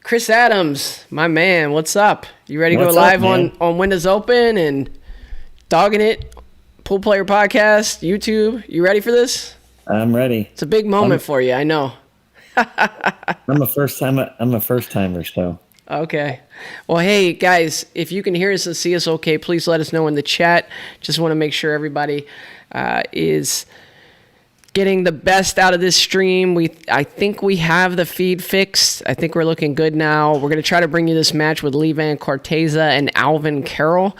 Chris Adams, my man, what's up? You ready to go What's live up, on Windows Open and Dogging It, Pool Player Podcast, YouTube? You ready for this? I'm ready. It's a big moment for you, I know. I'm a first timer, so. Okay. Well, hey, guys, if you can hear us and see us okay, please let us know in the chat. Just want to make sure everybody is getting the best out of this stream. I think we have the feed fixed. I think we're looking good now. We're going to try to bring you this match with Corteza and Alvin Carroll.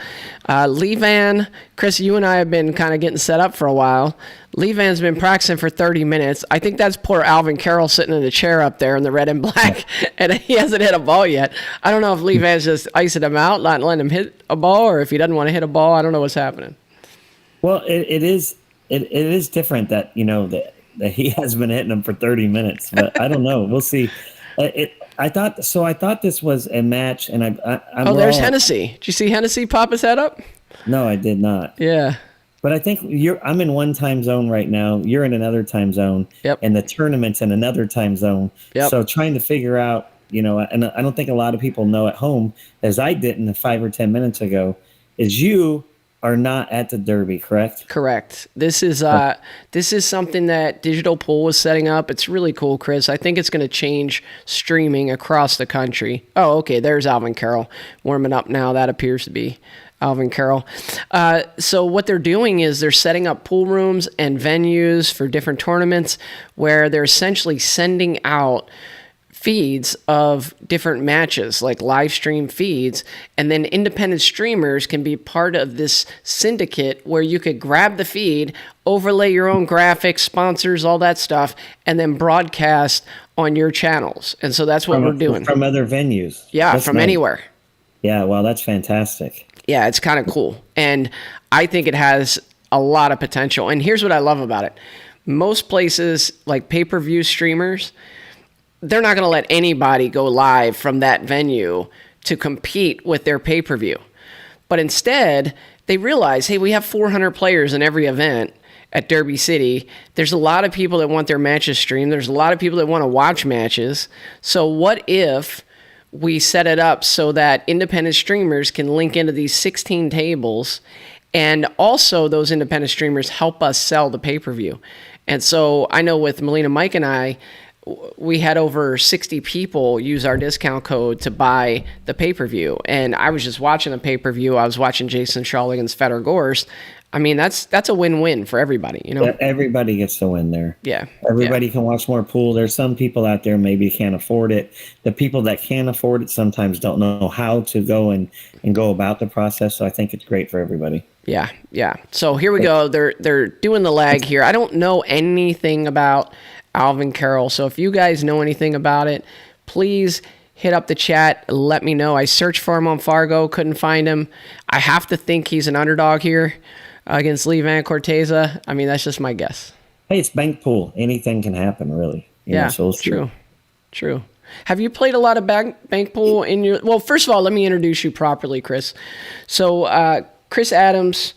Levan, Chris, you and I have been kind of getting set up for a while. Levan's been practicing for 30 minutes. I think that's poor Alvin Carroll sitting in the chair up there in the red and black, and he hasn't hit a ball yet. I don't know if Levan's just icing him out, not letting him hit a ball, or if he doesn't want to hit a ball. I don't know what's happening. Well, it is different that, that he has been hitting them for 30 minutes, but I don't know. We'll see. I thought this was a match, and I'm there's Hennessy. Did you see Hennessy pop his head up? No, I did not. Yeah. But I think I'm in one time zone right now. You're in another time zone. Yep. And the tournament's in another time zone. Yep. So trying to figure out, and I don't think a lot of people know at home, as I didn't 5 or 10 minutes ago, is you are not at the Derby, correct? Correct. This is something that Digital Pool was setting up. It's really cool, Chris. I think it's going to change streaming across the country. Oh, okay. There's Alvin Carroll warming up now. That appears to be Alvin Carroll. So what they're doing is they're setting up pool rooms and venues for different tournaments where they're essentially sending out feeds of different matches, like live stream feeds, and then independent streamers can be part of this syndicate where you could grab the feed, overlay your own graphics, sponsors, all that stuff, and then broadcast on your channels. And so that's what we're doing. From other venues. Yeah, that's from nice. Anywhere. Yeah, well, that's fantastic. Yeah, it's kind of cool. And I think it has a lot of potential. And here's what I love about it. Most places, like pay-per-view streamers, they're not going to let anybody go live from that venue to compete with their pay-per-view. But instead, they realize, hey, we have 400 players in every event at Derby City. There's a lot of people that want their matches streamed. There's a lot of people that want to watch matches. So what if we set it up so that independent streamers can link into these 16 tables, and also those independent streamers help us sell the pay-per-view? And so I know with Melina, Mike, and I, we had over 60 people use our discount code to buy the pay-per-view. And I was just watching the pay-per-view. I was watching Jason Shaw against Fedor Gorst. I mean, that's a win-win for everybody, Everybody gets to win there. Yeah. Everybody can watch more pool. There's some people out there maybe can't afford it. The people that can afford it sometimes don't know how to go and go about the process. So I think it's great for everybody. Yeah. So here we go. They're doing the lag here. I don't know anything about Alvin Carroll. So if you guys know anything about it, please hit up the chat. Let me know. I searched for him on Fargo, couldn't find him. I have to think he's an underdog here against Levan Corteza. I mean, that's just my guess. Hey, it's bank pool. Anything can happen, really. So true. Have you played a lot of bank pool in your... Well, first of all, let me introduce you properly, Chris. So Chris Adams,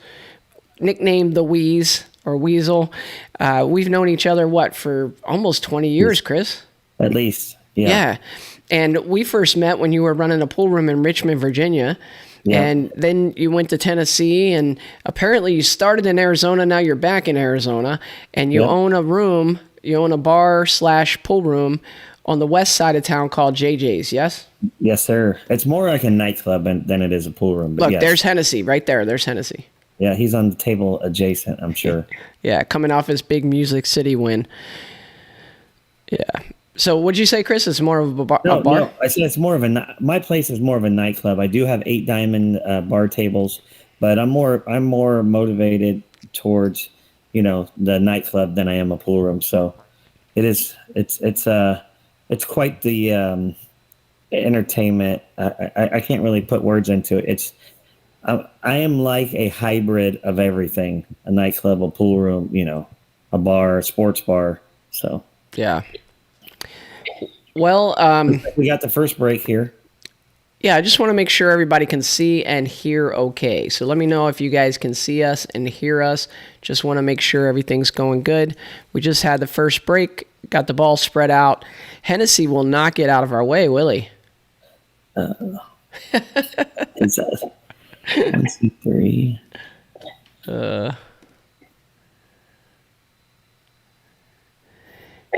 nicknamed the Wheeze or Weasel. We've known each other, for almost 20 years, Chris? At least, yeah. And we first met when you were running a pool room in Richmond, Virginia. Yeah. And then you went to Tennessee, and apparently you started in Arizona. Now you're back in Arizona, and you own a room. You own a bar/pool room on the west side of town called JJ's, yes? Yes, sir. It's more like a nightclub than it is a pool room. But look, yes. There's Hennessy right there. There's Hennessy. Yeah, he's on the table adjacent, I'm sure. Yeah, coming off his big Music City win. Yeah. So what'd you say, Chris? It's more of a bar? No, I said it's more of my place is more of a nightclub. I do have 8 diamond bar tables, but I'm more motivated towards, the nightclub than I am a pool room. So it's quite the entertainment. I can't really put words into it. I am like a hybrid of everything: a nightclub, a pool room, a bar, a sports bar. So yeah. Well, we got the first break here. Yeah, I just want to make sure everybody can see and hear okay. So let me know if you guys can see us and hear us. Just want to make sure everything's going good. We just had the first break, got the ball spread out. Hennessy will not get out of our way, will he? It's 1, 2, 3. All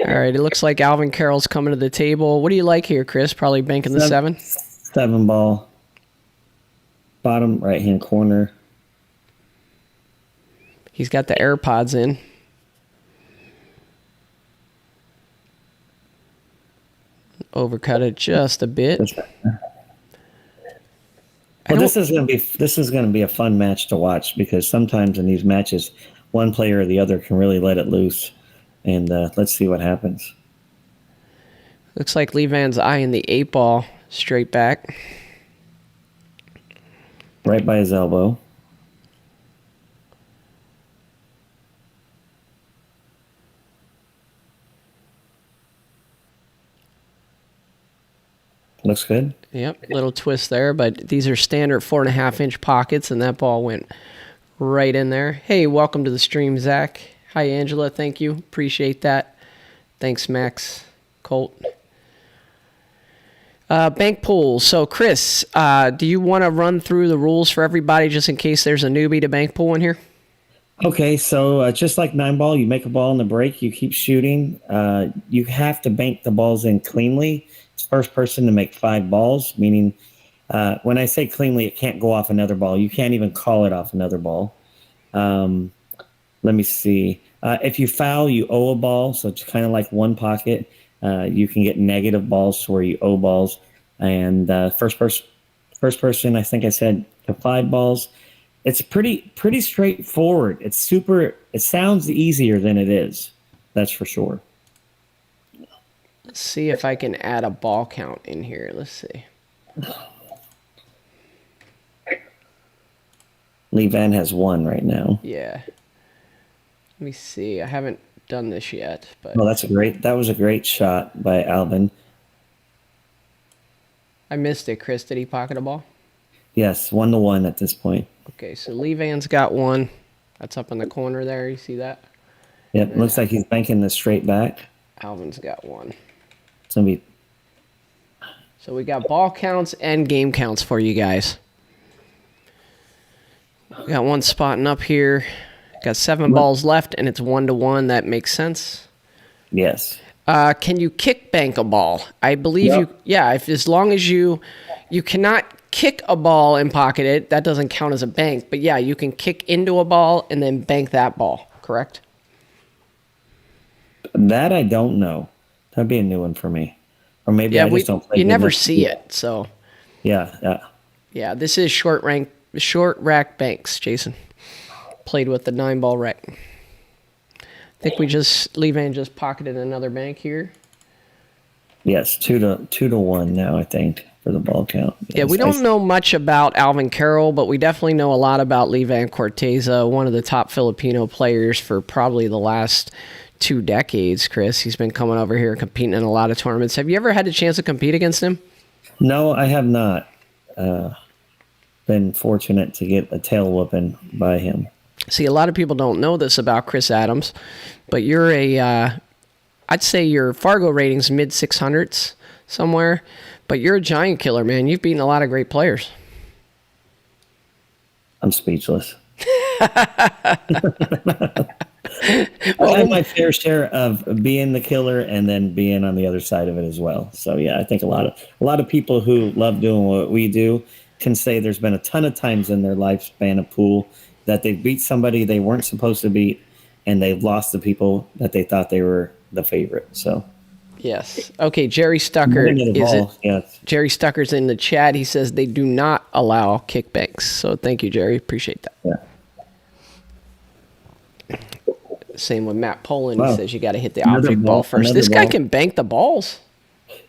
right, it looks like Alvin Carroll's coming to the table. What do you like here, Chris? Probably banking the 7? 7 ball. Bottom right-hand corner. He's got the AirPods in. Overcut it just a bit. Well, this is going to be a fun match to watch, because sometimes in these matches, one player or the other can really let it loose. And let's see what happens. Looks like Lee Van's eyeing the 8 ball straight back. Right by his elbow. Looks good. Yep, little twist there, but these are standard 4.5-inch pockets, and that ball went right in there. Hey, welcome to the stream, Zach. Hi, Angela. Thank you. Appreciate that. Thanks, Max. Colt. Bank pool. So, Chris, do you want to run through the rules for everybody just in case there's a newbie to bank pool in here? Okay, so just like 9 ball, you make a ball in the break, you keep shooting. You have to bank the balls in cleanly. It's first person to make 5 balls, meaning when I say cleanly, it can't go off another ball. You can't even call it off another ball. Let me see. If you foul, you owe a ball, so it's kind of like one pocket. You can get negative balls to where you owe balls. And first person, I think I said to 5 balls. It's pretty straightforward. It sounds easier than it is. That's for sure. Let's see if I can add a ball count in here. Let's see. Lee Van has 1 right now. Yeah. Let me see. I haven't done this yet, but Well, that was a great shot by Alvin. I missed it. Chris, did he pocket a ball? Yes, 1-1 at this point. Okay, so Lee Van's got 1. That's up in the corner there. You see that? Yep, looks like he's banking this straight back. Alvin's got 1. It's gonna be. So we got ball counts and game counts for you guys. We got 1 spotting up here. Got 7 balls left, and it's 1-1. That makes sense. Yes. Can you kick bank a ball? I believe you. Yeah, as long as you cannot kick a ball and pocket it, that doesn't count as a bank. But yeah, you can kick into a ball and then bank that ball. Correct? That I don't know. That'd be a new one for me. Or maybe I just don't play. You never see it, so. Yeah. Yeah, this is short rack banks, Jason. Played with the 9 ball rack. I think Lee Van just pocketed another bank here. Yes, 2-1 now, I think, for the ball count. Yes, yeah, we don't know much about Alvin Carroll, but we definitely know a lot about Lee Van Corteza, one of the top Filipino players for probably the last 2 decades, Chris. He's been coming over here competing in a lot of tournaments. Have you ever had a chance to compete against him? No, I have not. Been fortunate to get a tail whooping by him. See, a lot of people don't know this about Chris Adams, but you're I'd say your Fargo rating's mid-600s somewhere, but you're a giant killer, man. You've beaten a lot of great players. I'm speechless. I have my fair share of being the killer and then being on the other side of it as well. So yeah, I think a lot of people who love doing what we do can say there's been a ton of times in their lifespan of pool that they've beat somebody they weren't supposed to beat, and they've lost the people that they thought they were the favorite. So yes. Okay, Jerry Stucker Yes. Jerry Stucker's in the chat. He says they do not allow kickbacks. So thank you, Jerry. Appreciate that. Yeah. Same with Matt Poland. Wow. He says you got to hit the object ball first. This guy can bank the balls.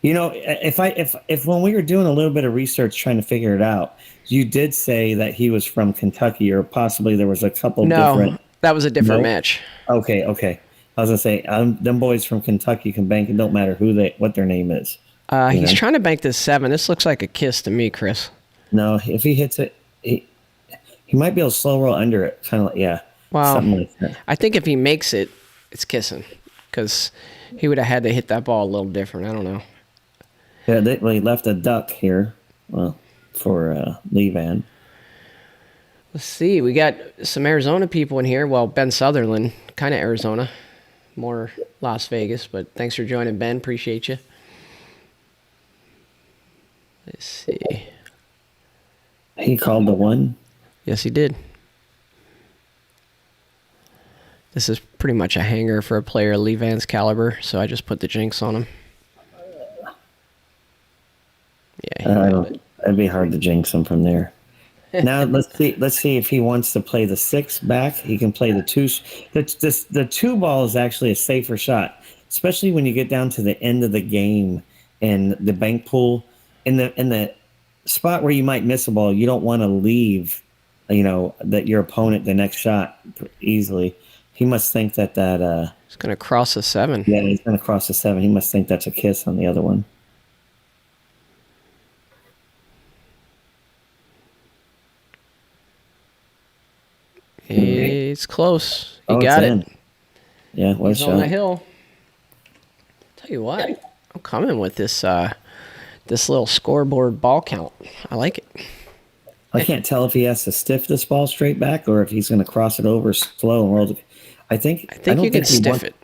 You know, if when we were doing a little bit of research trying to figure it out, you did say that he was from Kentucky, or possibly there was a couple different. No, that was a different match. Okay. I was gonna say, them boys from Kentucky can bank. It don't matter what their name is. He's trying to bank this 7. This looks like a kiss to me, Chris. No, if he hits it, he might be able to slow roll under it, kind of like Wow. something like that. I think if he makes it, it's kissing, because he would have had to hit that ball a little different. I don't know. Yeah, he left a duck here. well, for Lee Van. Let's see. We got some Arizona people in here. Well, Ben Sutherland, kind of Arizona, more Las Vegas. But thanks for joining, Ben. Appreciate you. Let's see. He called the one. Yes, he did. This is pretty much a hanger for a player Lee Van's caliber, so I just put the jinx on him. Yeah, he nailed it. It'd be hard to jinx him from there. Now let's see if he wants to play the 6 back. He can play the 2. The 2 ball is actually a safer shot, especially when you get down to the end of the game and the bank pool in the spot where you might miss a ball. You don't want to leave, that your opponent the next shot easily. He must think that he's going to cross a 7. Yeah, he's going to cross a 7. He must think that's a kiss on the other one. It's close. He got it. Yeah, what he's on the hill. Tell you what, I'm coming with this little scoreboard ball count. I like it. I can't tell if he has to stiff this ball straight back or if he's going to cross it over slow and roll it. I think you can stiff it.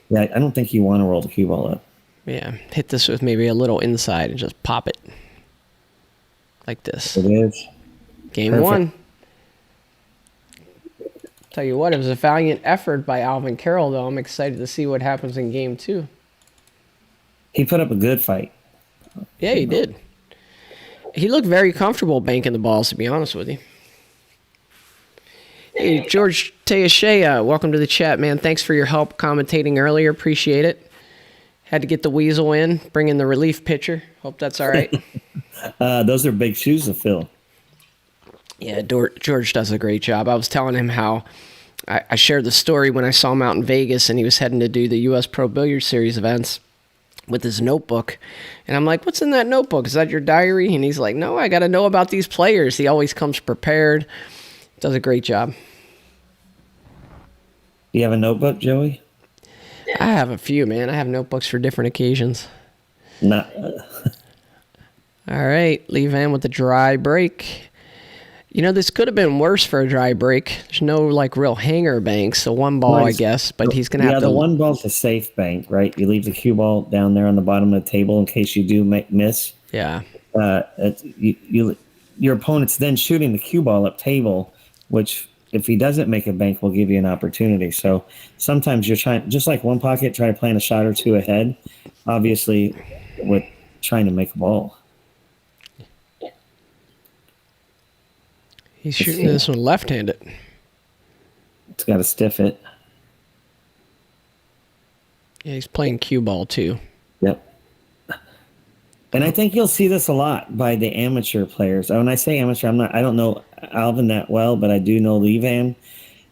Yeah, I don't think you want to roll the cue ball up. Yeah, hit this with maybe a little inside and just pop it like this. It is. Game Perfect. 1. Tell you what, it was a valiant effort by Alvin Carroll, though. I'm excited to see what happens in Game 2. He put up a good fight. Yeah, he did. He looked very comfortable banking the balls, to be honest with you. Hey, George Teashea, welcome to the chat, man. Thanks for your help commentating earlier. Appreciate it. Had to get the weasel in, bring in the relief pitcher. Hope that's all right. Those are big shoes to fill. Yeah, George does a great job. I was telling him how I shared the story when I saw him out in Vegas and he was heading to do the U.S. Pro Billiard Series events with his notebook. And I'm like, what's in that notebook? Is that your diary? And he's like, no, I got to know about these players. He always comes prepared. Does a great job. You have a notebook, Joey? I have a few, man. I have notebooks for different occasions. Not. All right, Lee Van with the dry break. This could have been worse for a dry break. There's no real hanger banks, so one ball, I guess, but he's going to have to. Yeah, the one ball's a safe bank, right? You leave the cue ball down there on the bottom of the table in case you do miss. Yeah. Your opponent's then shooting the cue ball up table, which if he doesn't make a bank, will give you an opportunity. So sometimes you're trying, just like one pocket, try to plan a shot or two ahead, obviously with trying to make a ball. He's shooting this one left-handed. It's got to stiff it. Yeah, he's playing cue ball too. Yep. And I think you'll see this a lot by the amateur players. When I say amateur, I don't know Alvin that well, but I do know Lee Van,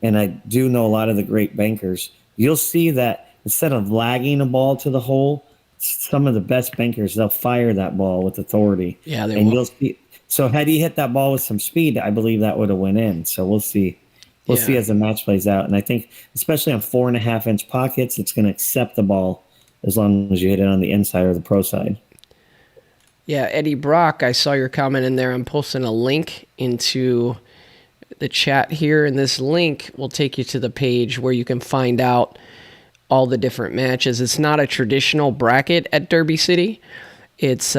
and I do know a lot of the great bankers. You'll see that instead of lagging a ball to the hole, some of the best bankers, they'll fire that ball with authority. Yeah, they will. You'll see. So had he hit that ball with some speed, I believe that would have went in. So we'll see. We'll see as the match plays out. And I think, especially on 4.5-inch pockets, it's going to accept the ball as long as you hit it on the inside or the pro side. Yeah, Eddie Brock, I saw your comment in there. I'm posting a link into the chat here, and this link will take you to the page where you can find out all the different matches. It's not a traditional bracket at Derby City. It's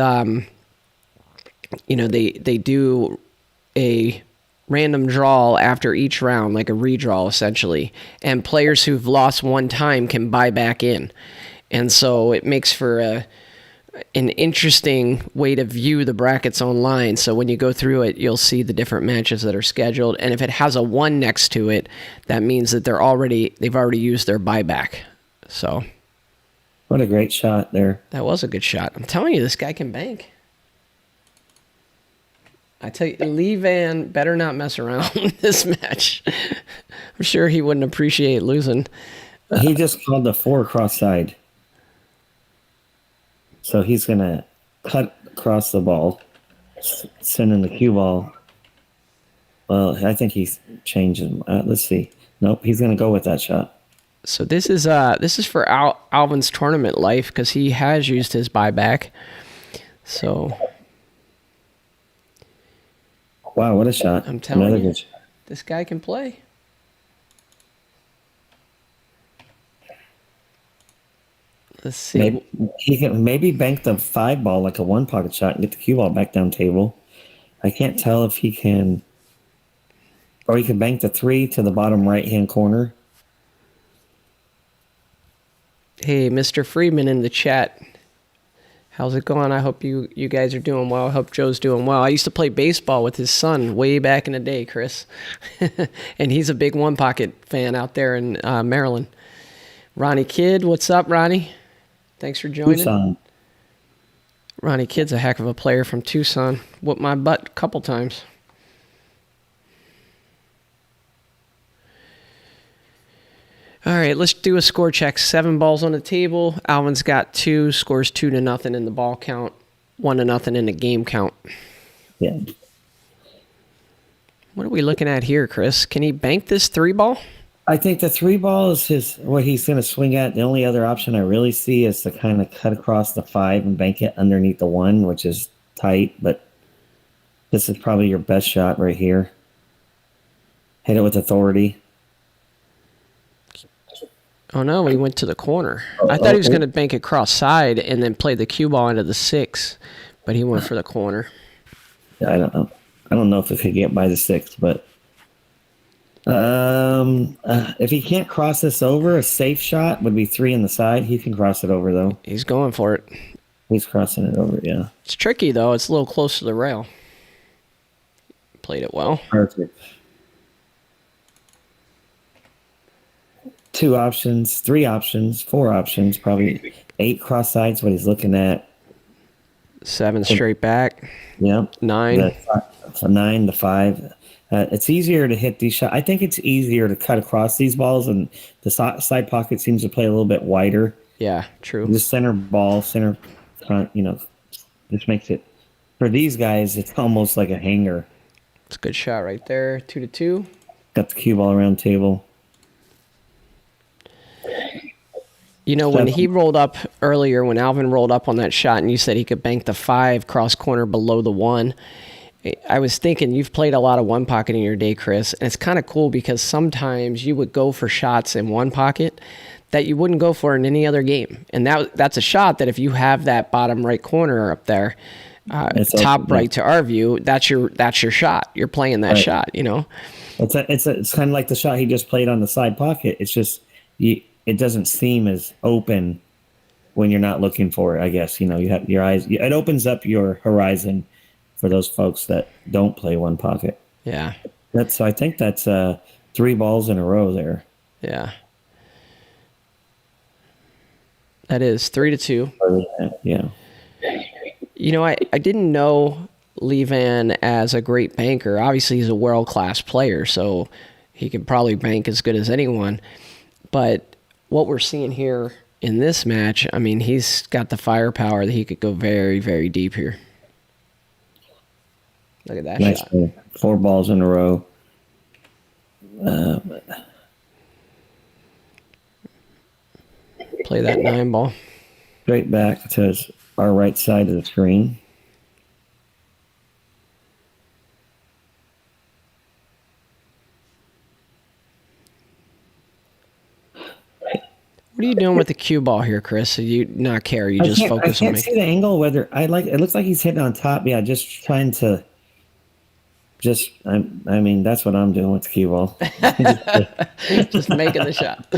they do a random draw after each round, like a redraw essentially, and players who've lost one time can buy back in. And so it makes for an interesting way to view the brackets online. So when you go through it, you'll see the different matches that are scheduled, and if it has a 1 next to it, that means that they've already used their buyback. So what a great shot there. That was a good shot. I'm telling you, this guy can bank. I tell you, Lee Van better not mess around with this match. I'm sure he wouldn't appreciate losing. He just called the 4 cross side. So he's going to cut across the ball, sending the cue ball. Well, I think he's changing. Let's see. Nope, he's going to go with that shot. So this is for Alvin's tournament life because he has used his buyback. So Wow, what a shot. I'm telling Another you, good shot. this guy can play. Let's see. Maybe he can maybe bank the 5 ball like a 1 pocket shot and get the cue ball back down table. I can't tell if he can, or he can bank the 3 to the bottom right hand corner. Hey, Mr. Freeman in the chat. How's it going? I hope you guys are doing well. I hope Joe's doing well. I used to play baseball with his son way back in the day, Chris. And he's a big One Pocket fan out there in Maryland. Ronnie Kidd, what's up, Ronnie? Thanks for joining. Tucson. Ronnie Kidd's a heck of a player from Tucson. Whooped my butt a couple times. All right, let's do a score check. 7 balls on the table. Alvin's got 2, scores 2-0 in the ball count, 1-0 in the game count. Yeah. What are we looking at here, Chris? Can he bank this 3-ball? I think the 3 ball is what he's going to swing at. The only other option I really see is to kind of cut across the 5 and bank it underneath the 1, which is tight, but this is probably your best shot right here. Hit it with authority. Oh, no, he went to the corner. I thought he was going to bank it cross side and then play the cue ball into the 6, but he went for the corner. Yeah, I don't know. I don't know if it could get by the 6, but if he can't cross this over, a safe shot would be 3 in the side. He can cross it over, though. He's going for it. He's crossing it over, yeah. It's tricky, though. It's a little close to the rail. Played it well. Perfect. 2 options, 3 options, 4 options, probably 8 cross sides, what he's looking at. 7 straight back. Yeah. 9. The 9, the 5. It's easier to hit these shots. I think it's easier to cut across these balls, and the side pocket seems to play a little bit wider. Yeah, true. The center ball, center front, just makes it, for these guys, it's almost like a hanger. It's a good shot right there. 2-2. Got the cue ball around table. When he rolled up earlier, when Alvin rolled up on that shot and you said he could bank the 5 cross corner below the 1, I was thinking you've played a lot of One Pocket in your day, Chris, and it's kind of cool because sometimes you would go for shots in One Pocket that you wouldn't go for in any other game. And that's a shot that if you have that bottom right corner up there, top right to our view, that's your shot. You're playing that shot, It's kind of like the shot he just played on the side pocket. It's just it doesn't seem as open when you're not looking for it, I guess. You have your eyes. It opens up your horizon for those folks that don't play One Pocket. Yeah. I think that's 3 balls in a row there. Yeah. That is 3-2. Yeah. I didn't know Levan as a great banker. Obviously, he's a world-class player, so he could probably bank as good as anyone. But what we're seeing here in this match, I mean, he's got the firepower that he could go very, very deep here. Look at that nice shot. 4 balls in a row. Play that 9 ball. Straight back to our right side of the screen. What are you doing with the cue ball here, Chris? You not care? You just focus on me. I can't see the angle. Whether it looks like he's hitting on top. Yeah, just trying to. That's what I'm doing with the cue ball. Just making the shot.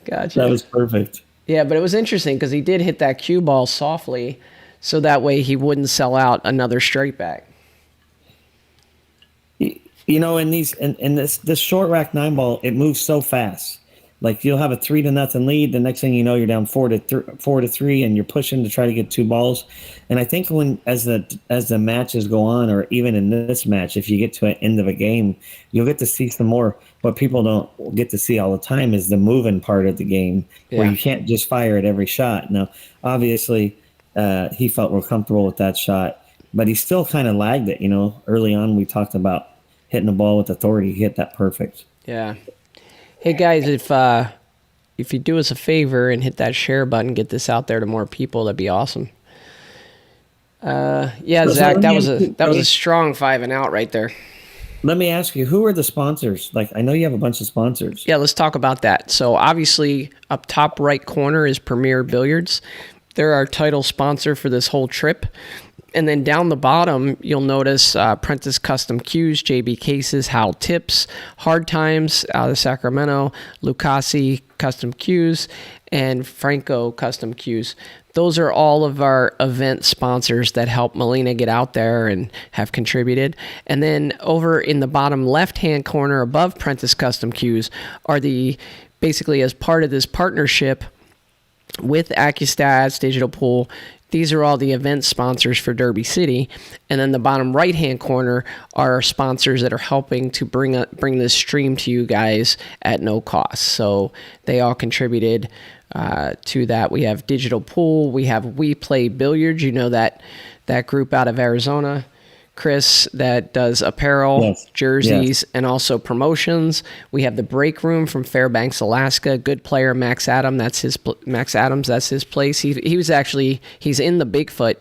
Gotcha. That was perfect. Yeah, but it was interesting because he did hit that cue ball softly, so that way he wouldn't sell out another straight back. In this short rack 9 ball, it moves so fast. Like you'll have a 3-0 lead. The next thing you know, you're down 4-3, and you're pushing to try to get 2 balls. And I think as the matches go on, or even in this match, if you get to an end of a game, you'll get to see some more. What people don't get to see all the time is the moving part of the game, where you can't just fire at every shot. Now, obviously, he felt more comfortable with that shot, but he still kind of lagged it. Early on we talked about hitting the ball with authority. He hit that perfect. Yeah. Hey guys, if you do us a favor and hit that share button, get this out there to more people, that'd be awesome. Zach, that was a strong 5 and out right there. Let me ask you, who are the sponsors? Like, I know you have a bunch of sponsors. Yeah, let's talk about that. So obviously, up top right corner is Premier Billiards. They're our title sponsor for this whole trip. And then down the bottom, you'll notice Prentice Custom Cues, JB Cases, Hal Tips, Hard Times out of Sacramento, Lucasi Custom Cues, and Franco Custom Cues. Those are all of our event sponsors that help Melina get out there and have contributed. And then over in the bottom left-hand corner above Prentice Custom Cues are basically as part of this partnership with AccuStats, Digital Pool. These are all the event sponsors for Derby City. And then the bottom right-hand corner are our sponsors that are helping to bring this stream to you guys at no cost. So they all contributed to that. We have Digital Pool. We have We Play Billiards. You know that group out of Arizona, Chris, that does apparel, Yes. jerseys, and also promotions. We have the Break Room from Fairbanks, Alaska. Good player Max Adams. That's his place. He's in the Bigfoot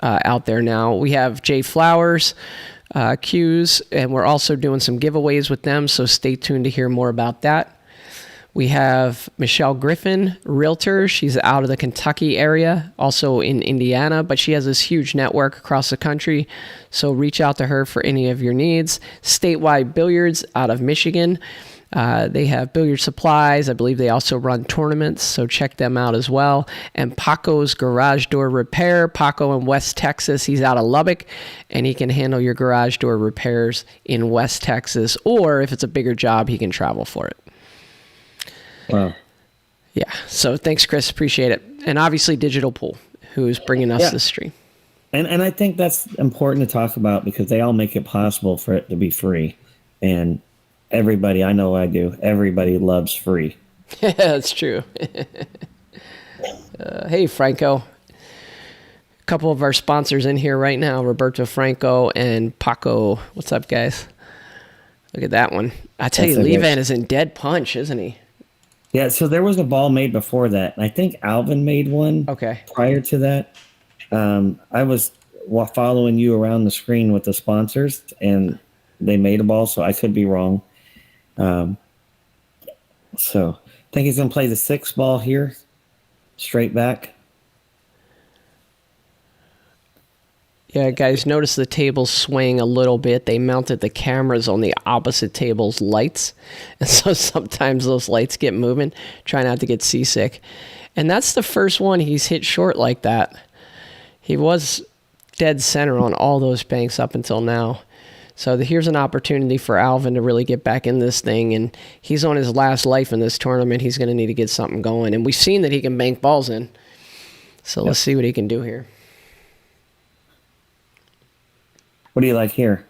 out there now. We have Jay Flowers cues, and we're also doing some giveaways with them. So stay tuned to hear more about that. We have Michelle Griffin, Realtor. She's out of the Kentucky area, also in Indiana, but she has this huge network across the country. So reach out to her for any of your needs. Statewide Billiards out of Michigan. They have billiard supplies. I believe they also run tournaments, so check them out as well. And Paco's Garage Door Repair. Paco in West Texas. He's out of Lubbock, and he can handle your garage door repairs in West Texas. Or if it's a bigger job, he can travel for it. Wow. Yeah. So thanks, Chris. Appreciate it. And obviously Digital Pool, who's bringing us this stream. And I think that's important to talk about because they all make it possible for it to be free. And everybody, I know I do, everybody loves free. Yeah, that's true. Hey, Franco. A couple of our sponsors in here right now, Roberto Franco and Paco. What's up, guys? Look at that one. I tell you, Levan is in dead punch, isn't he? Yeah, so there was a ball made before that. I think Alvin made one prior to that. I was following you around the screen with the sponsors, and they made a ball, so I could be wrong. So I think he's going to play the 6 ball here, straight back. Yeah, guys, notice the table's swaying a little bit. They mounted the cameras on the opposite table's lights, and so sometimes those lights get moving. Try not to get seasick. And that's the first one he's hit short like that. He was dead center on all those banks up until now. So here's an opportunity for Alvin to really get back in this thing, and he's on his last life in this tournament. He's going to need to get something going, and we've seen that he can bank balls in. So let's see what he can do here. What do you like here?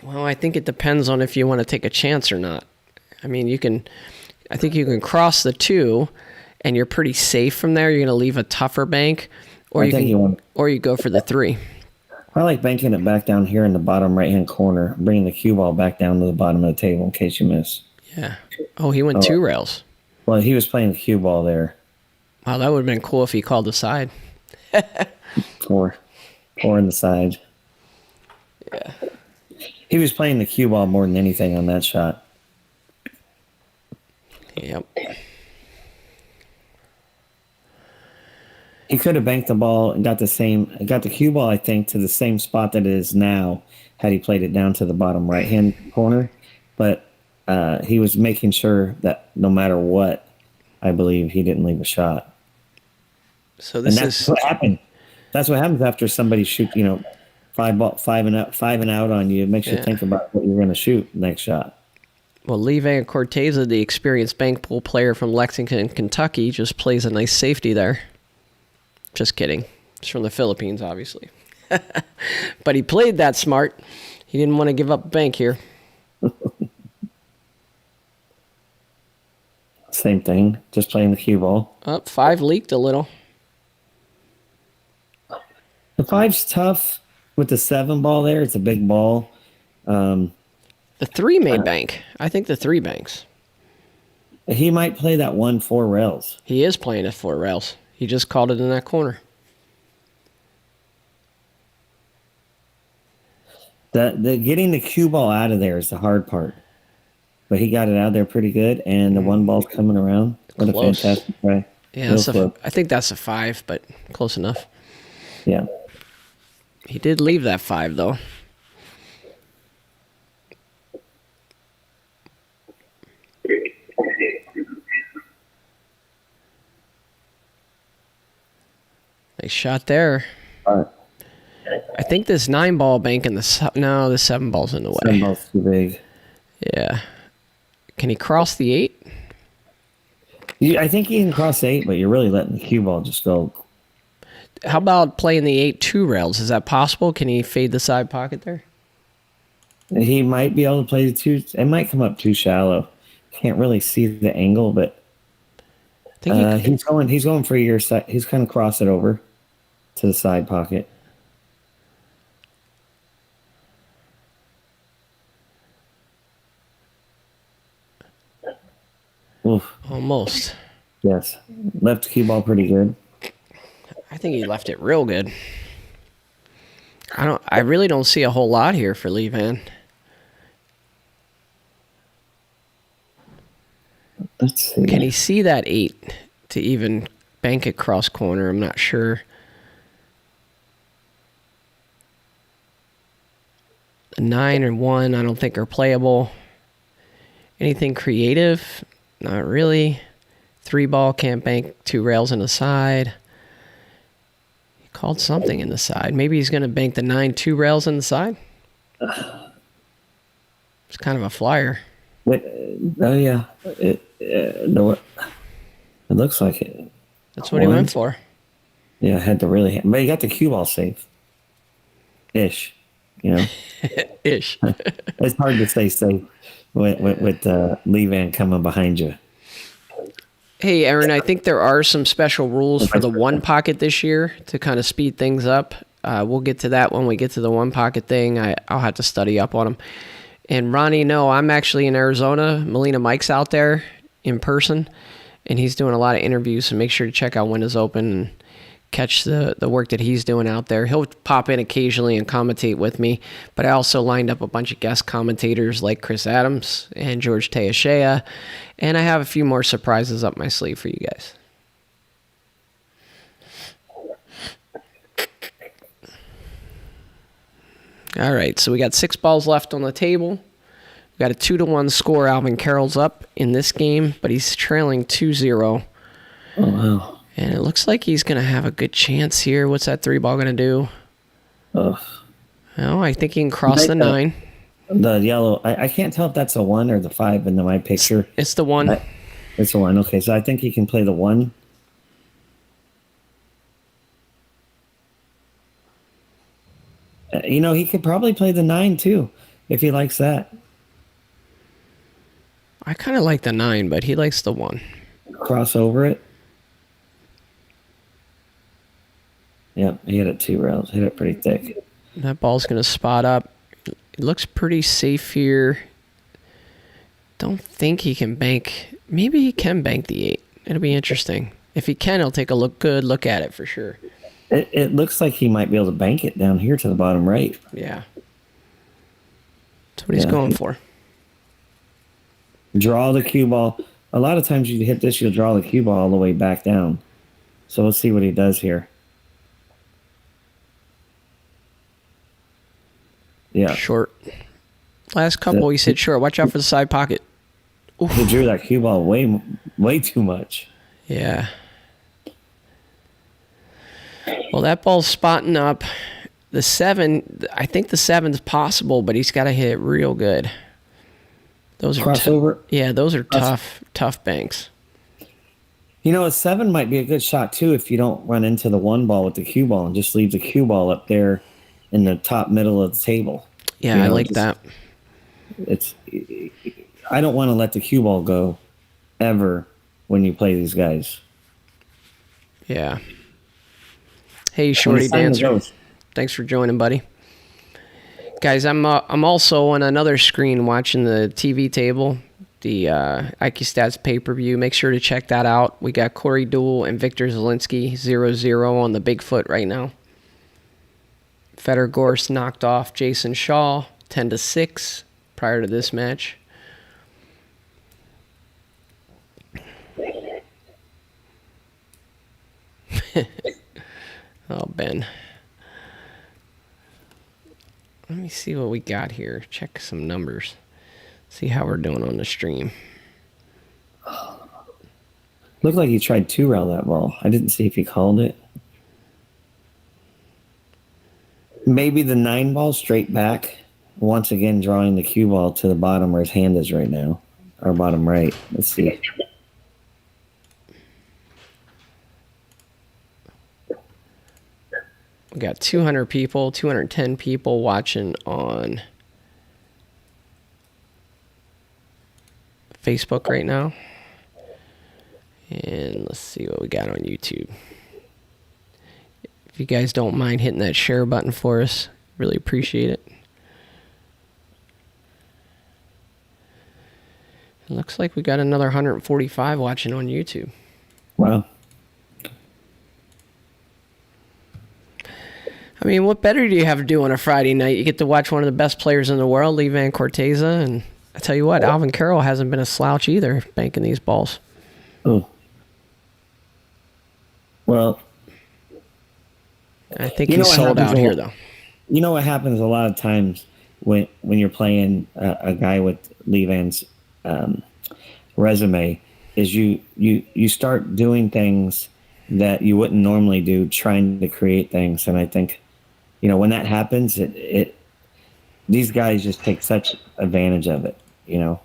Well, I think it depends on if you want to take a chance or not. I mean, I think you can cross the 2, and you're pretty safe from there. You're going to leave a tougher bank, or you go for the 3. I like banking it back down here in the bottom right-hand corner, bringing the cue ball back down to the bottom of the table in case you miss. Yeah. Oh, he went 2 rails. Well, he was playing the cue ball there. Wow, that would have been cool if he called the side. Or in the side. Yeah. He was playing the cue ball more than anything on that shot. Yep. He could have banked the ball and got the cue ball, I think, to the same spot that it is now had he played it down to the bottom right-hand corner. But he was making sure that no matter what, I believe he didn't leave a shot. So that's what happened. That's what happens after somebody shoots, five and out on you. It makes you think about what you're going to shoot next shot. Well, Levan Corteza, the experienced bank pool player from Lexington, Kentucky, just plays a nice safety there. Just kidding. It's from the Philippines, obviously. But he played that smart. He didn't want to give up a bank here. Same thing. Just playing the cue ball. 5 leaked a little. The 5's tough with the 7 ball there. It's a big ball. The 3 may bank. I think the 3 banks. He might play that 4 rails. He is playing at 4 rails. He just called it in that corner. The getting the cue ball out of there is the hard part. But he got it out there pretty good, and the one ball's coming around. What Close. a fantastic play. Yeah, I think that's a 5, but close enough. Yeah. He did leave that 5, though. Nice shot there. All right. I think this 9 ball bank in the... No, the 7 ball's in the way. 7 ball's too big. Yeah. Can he cross the 8? I think he can cross 8, but you're really letting the cue ball just go. How about playing the 8 2 rails? Is that possible? Can he fade the side pocket there? He might be able to play the 2. It might come up too shallow. Can't really see the angle, but I think he's going for your side. He's going to cross it over to the side pocket. Oof. Almost. Yes. Left cue ball pretty good. I think he left it real good. I really don't see a whole lot here for Lee Van. Let's see. Can he see that 8 to even bank it cross corner? I'm not sure. The 9 and 1 I don't think are playable. Anything creative? Not really. 3 ball can't bank 2 rails in the side. He called something in the side. Maybe he's going to bank the 9 2 rails in the side. It's kind of a flyer. Oh yeah. No, it looks like it. That's what he went for. Yeah, I had to really. But he got the cue ball safe. Ish. You know. Ish. It's hard to stay safe with Lee Van coming behind you. Hey, Aaron, I think there are some special rules for the 1 pocket this year to kind of speed things up. We'll get to that when we get to the 1 pocket thing. I'll have to study up on them. And Ronnie, no, I'm actually in Arizona. Melina Mike's out there in person, and he's doing a lot of interviews, so make sure to check out Windows Open and catch the work that he's doing out there. He'll pop in occasionally and commentate with me, but I also lined up a bunch of guest commentators like Chris Adams and George Teashea, and I have a few more surprises up my sleeve for you guys. All right, so we got 6 balls left on the table. We got a 2-1 score. Alvin Carroll's up in this game, but he's trailing 2-0. Oh, wow. And it looks like he's going to have a good chance here. What's that 3 ball going to do? Oh, I think he can cross the 9. The yellow. I can't tell if that's a 1 or the 5 in my picture. It's the 1. It's the 1. Okay, so I think he can play the 1. He could probably play the 9 too, if he likes that. I kind of like the 9, but he likes the 1. Cross over it. Yep, he hit it 2 rails. Hit it pretty thick. That ball's going to spot up. It looks pretty safe here. Don't think he can bank. Maybe he can bank the 8. It'll be interesting. If he can, he'll take a good look at it for sure. It looks like he might be able to bank it down here to the bottom right. Yeah. That's what he's going for. Draw the cue ball. A lot of times you hit this, you'll draw the cue ball all the way back down. So let's see what he does here. Yeah. Short. Last couple, he said short. Watch out for the side pocket. Oof. He drew that cue ball way too much. Yeah. Well, that ball's spotting up. The 7, I think the 7's possible, but he's got to hit it real good. Those are crossover. Yeah, those are tough banks. A 7 might be a good shot too if you don't run into the 1 ball with the cue ball and just leave the cue ball up there in the top middle of the table. Yeah, I like that. I don't want to let the cue ball go ever when you play these guys. Yeah. Hey, Shorty Dancer. Thanks for joining, buddy. Guys, I'm also on another screen watching the TV table, the IQ Stats pay-per-view. Make sure to check that out. We got Corey Deuel and Victor Zielinski 0-0 on the Bigfoot right now. Federgorst knocked off Jason Shaw 10-6 prior to this match. Oh, Ben. Let me see what we got here. Check some numbers. See how we're doing on the stream. Looked like he tried 2-rail that ball. I didn't see if he called it. Maybe the 9 ball straight back. Once again, drawing the cue ball to the bottom where his hand is right now. Or bottom right. Let's see. We got 200 people, 210 people watching on Facebook right now. And let's see what we got on YouTube. If you guys don't mind hitting that share button for us, really appreciate it. It looks like we got another 145 watching on YouTube. Wow. I mean, what better do you have to do on a Friday night? You get to watch one of the best players in the world, Levan Corteza, and I tell you what, Alvin Carroll hasn't been a slouch either, banking these balls. Oh. Well, I think he's sold out here, though. You know what happens a lot of times when you're playing a guy with Levan's resume is you start doing things that you wouldn't normally do, trying to create things, and I think, you know, when that happens, these guys just take such advantage of it, you know,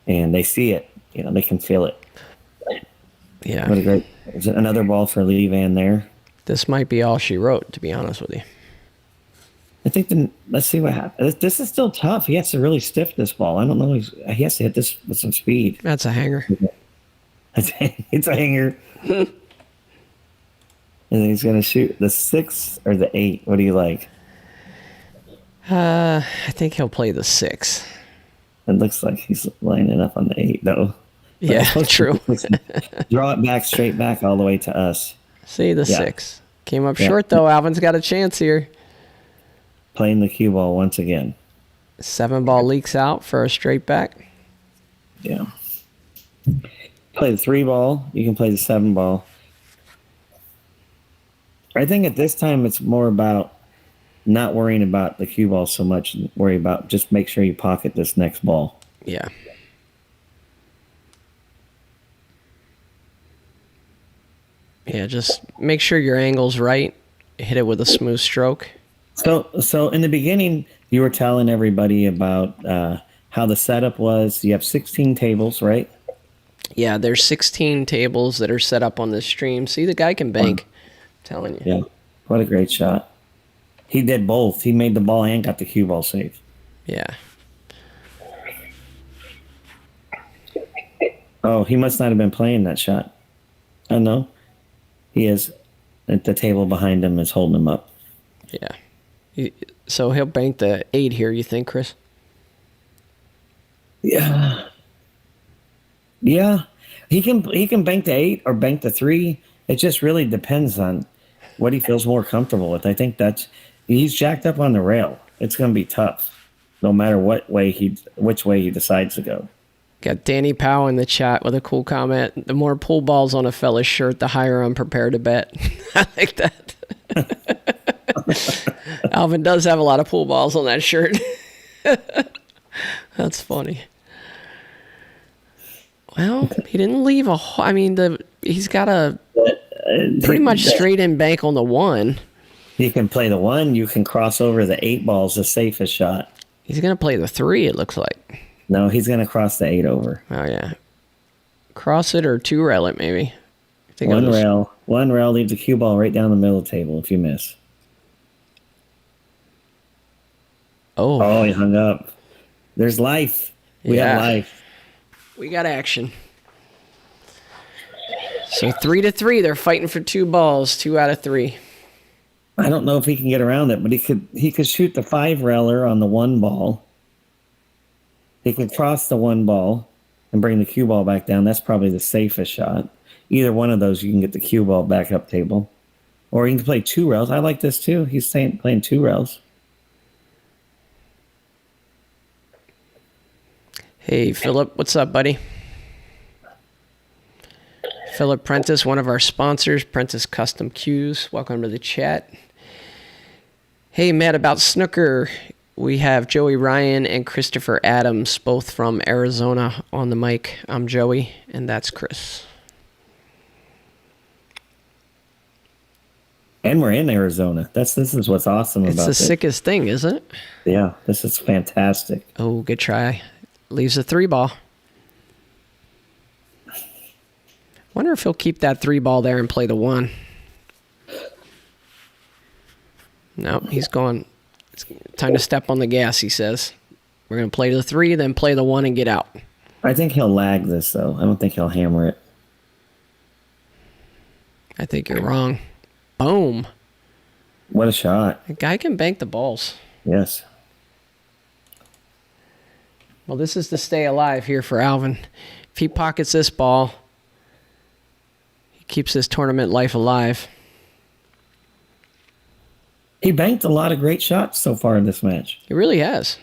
and they see it, you know, they can feel it. Yeah. What a great, is it another ball for Levan there? This might be all she wrote, to be honest with you. I think let's see what happens. This is still tough. He has to really stiff this ball. I don't know. He has to hit this with some speed. That's a hanger. It's a hanger. And then he's going to shoot the 6 or the 8. What do you like? I think he'll play the 6. It looks like he's lining up on the 8, though. Yeah, true. Draw it back, straight back, all the way to us. See, the 6. Came up short, though. Alvin's got a chance here. Playing the cue ball once again. 7 ball leaks out for a straight back. Yeah. Play the 3 ball. You can play the 7 ball. I think at this time it's more about not worrying about the cue ball so much, and worry about just make sure you pocket this next ball. Yeah. Yeah, just make sure your angle's right. Hit it with a smooth stroke. So in the beginning, you were telling everybody about how the setup was. You have 16 tables, right? Yeah, there's 16 tables that are set up on this stream. See, the guy can bank. I'm telling you. Yeah. What a great shot. He did both. He made the ball and got the cue ball safe. Yeah. Oh, he must not have been playing that shot. Oh, no. He is. At the table behind him is holding him up. Yeah. So he'll bank the 8 here, you think, Chris? Yeah. Yeah. He can bank the 8 or bank the 3. It just really depends on what he feels more comfortable with. I think he's jacked up on the rail. It's going to be tough, no matter which way he decides to go. Got Danny Powell in the chat with a cool comment. The more pool balls on a fella's shirt, the higher I'm prepared to bet. I like that. Alvin does have a lot of pool balls on that shirt. That's funny. Well, he didn't leave he's got a pretty much straight in bank on the 1. You can play the 1. You can cross over the 8 balls, the safest shot. He's going to play the 3, it looks like. No, he's going to cross the 8 over. Oh, yeah. Cross it or 2-rail it, maybe. One rail, leave the cue ball right down the middle of the table if you miss. Oh, he hung up. There's life. We have life. We got action. So 3-3, they're fighting for 2 balls, 2 out of 3. I don't know if he can get around it, but he could shoot the 5-railer on the 1 ball. He could cross the 1 ball and bring the cue ball back down. That's probably the safest shot. Either one of those, you can get the cue ball back up table. Or you can play 2 rails. I like this too. He's playing 2 rails. Hey, Philip, what's up, buddy? Philip Prentice, one of our sponsors, Prentice Custom Cues. Welcome to the chat. Hey, Matt, about snooker, we have Joey Ryan and Christopher Adams, both from Arizona, on the mic. I'm Joey, and that's Chris. And we're in Arizona. This is what's awesome about it. It's the sickest thing, isn't it? Yeah, this is fantastic. Oh, good try. Leaves a 3-ball. Wonder if he'll keep that 3-ball there and play the 1. No, he's going. It's time to step on the gas, he says. We're going to play the 3, then play the 1 and get out. I think he'll lag this, though. I don't think he'll hammer it. I think you're wrong. Boom. What a shot. The guy can bank the balls. Yes. Well, this is to stay alive here for Alvin. If he pockets this ball, he keeps his tournament life alive. He banked a lot of great shots so far in this match. He really has.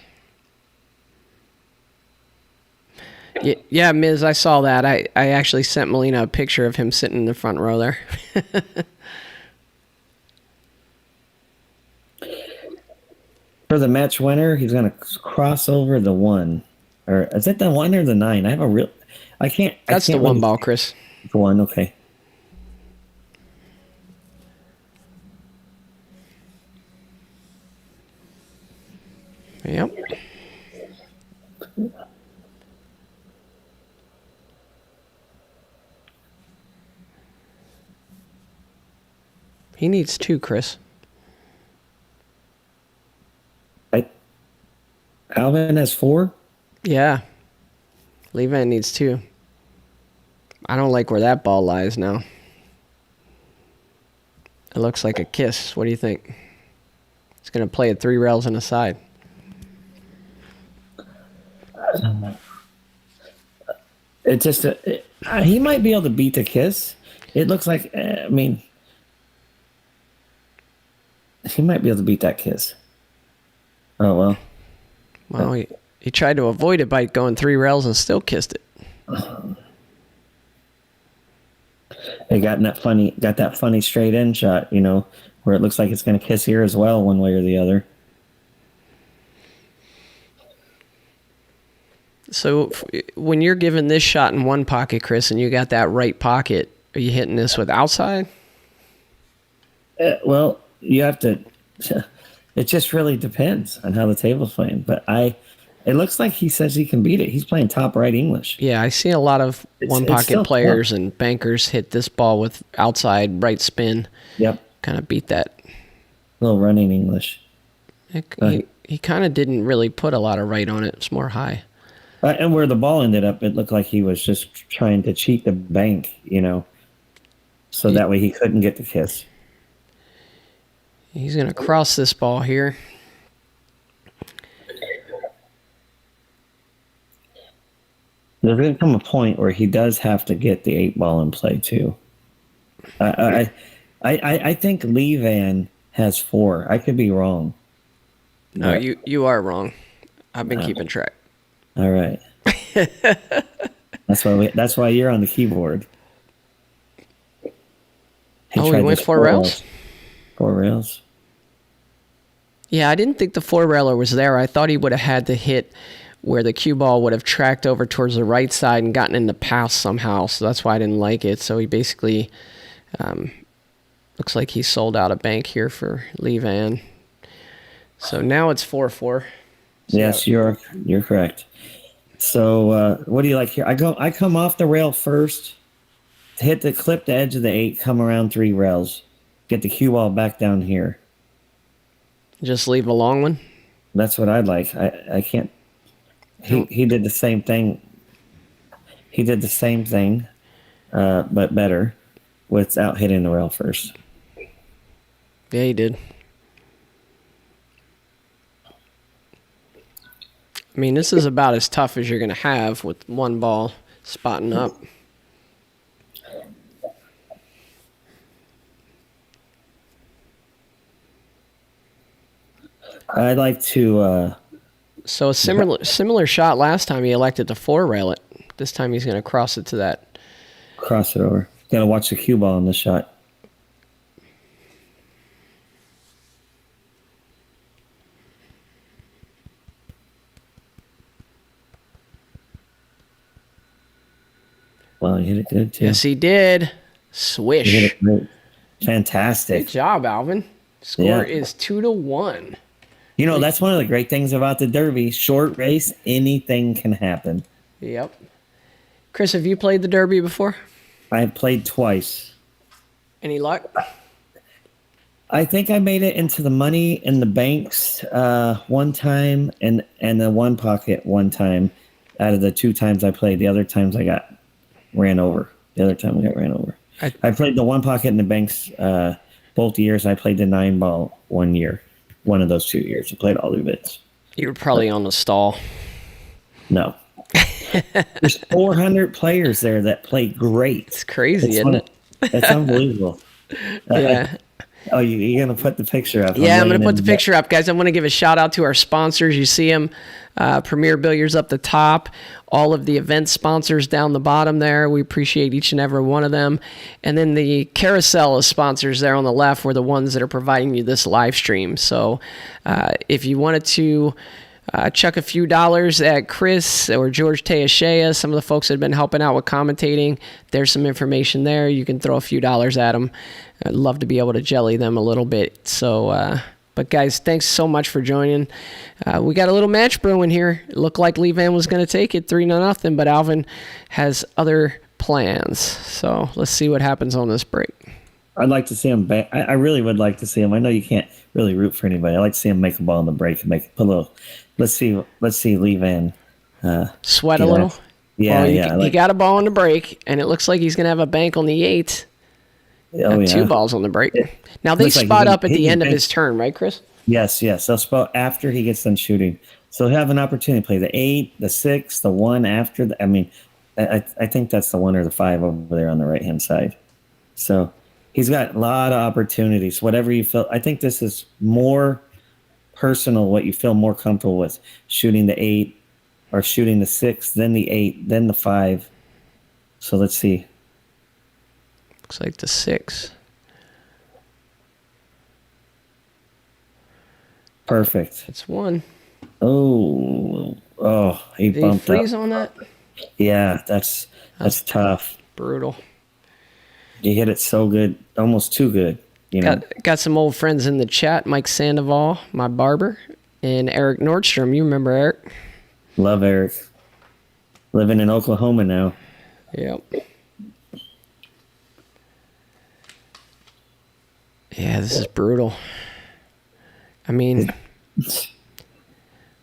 Yeah, Miz, I saw that. I actually sent Melina a picture of him sitting in the front row there. For the match winner, he's going to cross over the 1. Or is it the 1 or the 9? That's the 1 ball, Chris. The 1, okay. Yep. He needs 2, Chris. Alvin has 4? Yeah. Levan needs 2. I don't like where that ball lies now. It looks like a kiss. What do you think? It's going to play at 3 rails and a side. It just he might be able to beat the kiss. It looks like he might be able to beat that kiss. Oh well. Well, he tried to avoid it by going 3 rails and still kissed it. It got that funny straight in shot, where it looks like it's going to kiss here as well, one way or the other. So when you're giving this shot in one pocket, Chris, and you got that right pocket, are you hitting this with outside? Well, you have to. It just really depends on how the table's playing. But it looks like he says he can beat it. He's playing top right English. Yeah, I see a lot of one pocket players and bankers hit this ball with outside right spin. Yep. Kind of beat that. Little running English. He kind of didn't really put a lot of right on it. It's more high. And where the ball ended up, it looked like he was just trying to cheat the bank, so that way he couldn't get the kiss. He's going to cross this ball here. There's going to come a point where he does have to get the 8 ball in play too. I think Levan has 4. I could be wrong. No, you are wrong. I've been keeping track. All right. That's why you're on the keyboard. He went 4 rails? 4 rails. Yeah, I didn't think the 4-railer was there. I thought he would have had to hit where the cue ball would have tracked over towards the right side and gotten in the pass somehow. So that's why I didn't like it. So he basically looks like he sold out a bank here for Levan. So now it's 4-4. Yes, you're correct. So what do you like here? I come off the rail first, clip the edge of the 8, come around 3 rails, get the cue ball back down here. Just leave a long one? That's what I'd like. I can't. He did the same thing. He did the same thing, but better, without hitting the rail first. Yeah, he did. I mean, this is about as tough as you're going to have with one ball spotting up. I'd like to So a similar shot last time he elected to 4-rail it. This time he's going to cross it to that. Cross it over. Got to watch the cue ball in this shot. Well, he hit it good too. Yes, he did. Swish. He hit it great. Fantastic. Good job, Alvin. Score is 2-1. You know, that's one of the great things about the Derby. Short race, anything can happen. Yep. Chris, have you played the Derby before? I've played twice. Any luck? I think I made it into the money in the banks one time and the one pocket one time out of the 2 times I played. The other times I got ran over. The other time I got ran over. I played the one pocket in the banks both years. I played the 9-ball 1 year. One of those 2 years. I played all the events. You were probably on the stall. No. There's 400 players there that play great. It's crazy, isn't it? It's unbelievable. Yeah. You're going to put the picture up. Yeah, I'm going to put the picture up, guys. I want to give a shout out to our sponsors. You see them, Premier Billiards up the top, all of the event sponsors down the bottom there. We appreciate each and every one of them. And then the carousel of sponsors there on the left were the ones that are providing you this live stream. So if you wanted to chuck a few dollars at Chris or George Teashea, some of the folks that have been helping out with commentating, there's some information there. You can throw a few dollars at them. I'd love to be able to jelly them a little bit. So, but guys, thanks so much for joining. We got a little match brewing here. It looked like Lee Van was going to take it 3-0, but Alvin has other plans. So let's see what happens on this break. I'd like to see him back. I really would like to see him. I know you can't really root for anybody. I like to see him make a ball in the break and put a little. Let's see Lee Van sweat a little. Yeah, he got a ball on the break, and it looks like he's going to have a bank on the 8. Oh, yeah. 2 balls on the break. Now they spot up at the end of his turn, right, Chris? Yes. They'll spot after he gets done shooting. So he'll have an opportunity to play the 8, the 6, the 1 after. I think that's the 1 or the 5 over there on the right-hand side. So he's got a lot of opportunities. Whatever you feel. I think this is more personal, what you feel more comfortable with. Shooting the 8 or shooting the 6, then the 8, then the 5. So let's see. Looks like the 6. Perfect. It's 1. Oh, he Did bumped he freeze up. on that? Yeah, that's tough. Brutal. You hit it so good, almost too good. You know. Got some old friends in the chat. Mike Sandoval, my barber, and Eric Nordstrom. You remember Eric? Love Eric. Living in Oklahoma now. Yep. Yeah, this is brutal. I mean,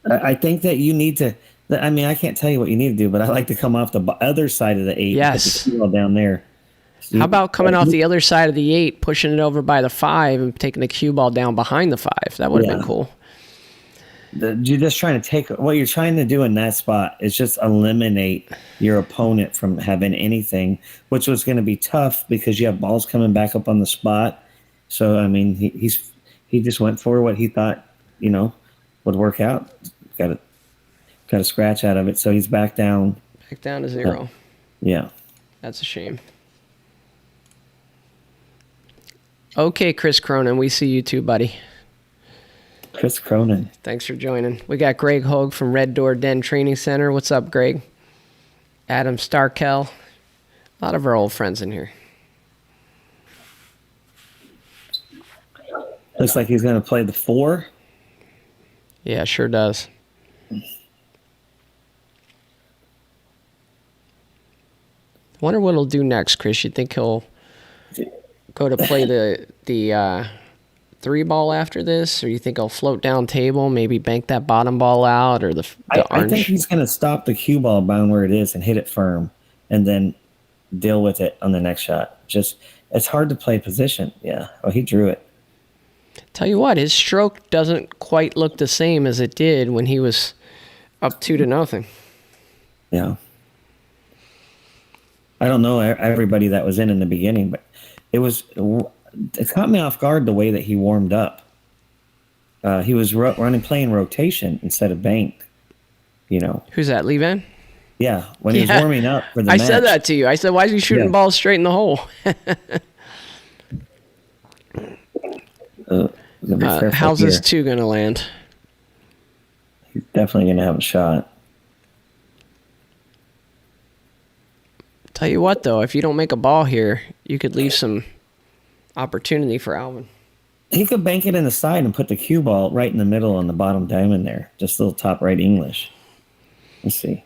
I think that you need to. I can't tell you what you need to do, but I like to come off the other side of the 8. Yes. Put the cue down there. How about coming off the other side of the 8, pushing it over by the 5, and taking the cue ball down behind the 5? That would have been cool. You're just trying to take what you're trying to do in that spot is just eliminate your opponent from having anything, which was going to be tough because you have balls coming back up on the spot. So I mean, he just went for what he thought would work out. Got a scratch out of it, so he's back down. Back down to 0. Yeah, that's a shame. Okay, Chris Cronin, we see you too, buddy. Chris Cronin. Thanks for joining. We got Greg Hogue from Red Door Den Training Center. What's up, Greg? Adam Starkel. A lot of our old friends in here. Looks like he's going to play the 4. Yeah, sure does. Wonder what he'll do next, Chris. You think he'll go to play the 3-ball after this, or you think he'll float down table, maybe bank that bottom ball out, or the orange? I think he's going to stop the cue ball bound where it is and hit it firm, and then deal with it on the next shot. It's hard to play position. Yeah. Oh, he drew it. Tell you what, his stroke doesn't quite look the same as it did when he was up 2-0. Yeah. I don't know everybody that was in the beginning, but it caught me off guard the way that he warmed up. He was playing rotation instead of bank. Who's that, Lee Van? Yeah, when he was warming up for the I match. said that to you. I said, why is he shooting balls straight in the hole? How's this 2 going to land? He's definitely going to have a shot. Tell you what, though, if you don't make a ball here, you could leave some opportunity for Alvin. He could bank it in the side and put the cue ball right in the middle on the bottom diamond there. Just a little top right English. Let's see.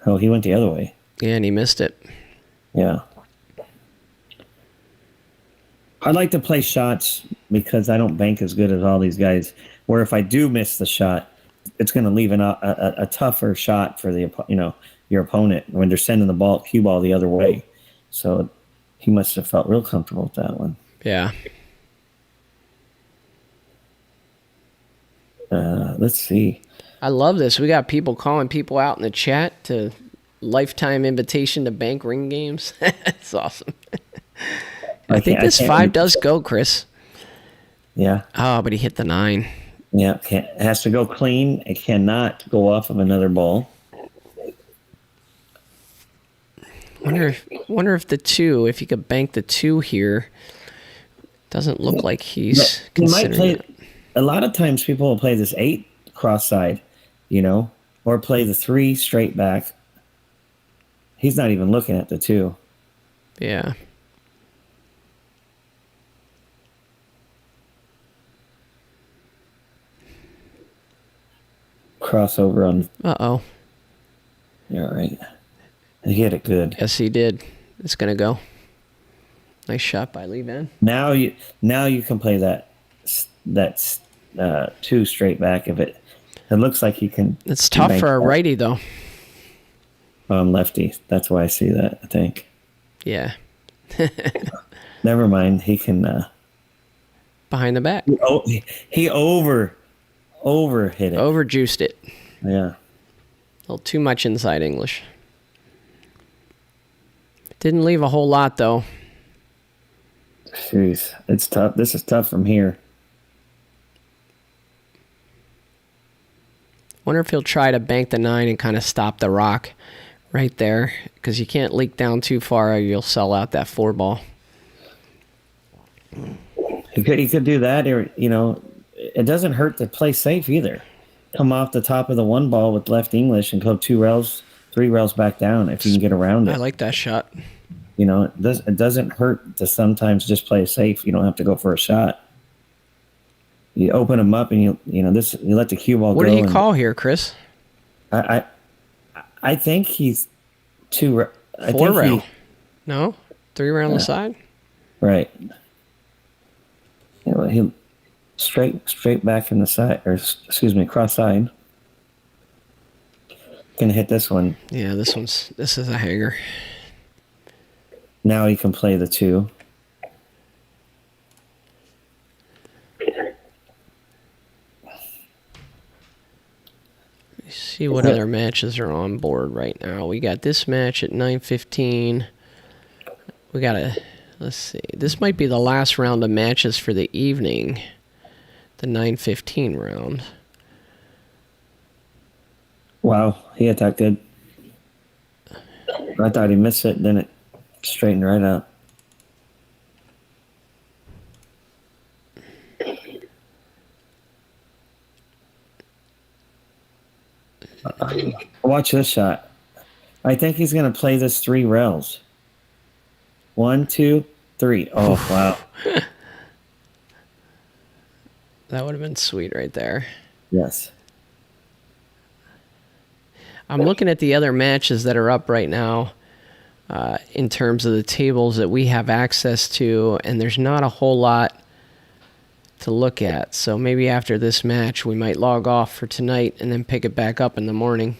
Oh, he went the other way. Yeah, and he missed it. Yeah. I like to play shots because I don't bank as good as all these guys. Where if I do miss the shot, it's going to leave a tougher shot for the your opponent when they're sending the cue ball the other way. So he must have felt real comfortable with that one. Yeah. Let's see. I love this. We got people calling people out in the chat to lifetime invitation to bank ring games. That's awesome. I think this 5 does go, Chris. Yeah. Oh, but he hit the 9. Yeah, it has to go clean. It cannot go off of another ball. Wonder if the 2, if he could bank the 2 here, doesn't look like he's considering it. A lot of times people will play this 8 cross side, or play the 3 straight back. He's not even looking at the 2. Yeah. Crossover on. Uh-oh. Yeah, right. He hit it good. Yes, he did. It's going to go. Nice shot by Lee Van. Now you can play that 2 straight back if it looks like he can. It's tough for a righty, though. I'm lefty. That's why I see that, I think. Yeah. Never mind. He can. Behind the back. He over hit it. Overjuiced it. Yeah. A little too much inside English. Didn't leave a whole lot, though. Jeez. It's tough. This is tough from here. Wonder if he'll try to bank the 9 and kind of stop the rock right there, because you can't leak down too far or you'll sell out that 4 ball. He could do that, or it doesn't hurt to play safe either. Come off the top of the 1 ball with left English and go 2 rails, 3 rails back down if you can get around it. I like that shot. It doesn't hurt to sometimes just play safe. You don't have to go for a shot. You open them up and you let the cue ball go. What did he call here, Chris? I think he's 2. 4 rail. No? 3 rail on the side? Right. He straight back in the side, or excuse me, cross side. Gonna hit this one. Yeah, this is a hanger. Now he can play the 2. See what other matches are on board right now. We got this match at 9:15. We got let's see. This might be the last round of matches for the evening. The 9:15 round. Wow, he hit that good. I thought he missed it, then it straightened right out. Watch this shot. I think he's going to play this 3 rails. 1, 2, 3. Oh, wow. That would have been sweet right there. Yes. I'm looking at the other matches that are up right now in terms of the tables that we have access to, and there's not a whole lot to look at. So maybe after this match, we might log off for tonight and then pick it back up in the morning.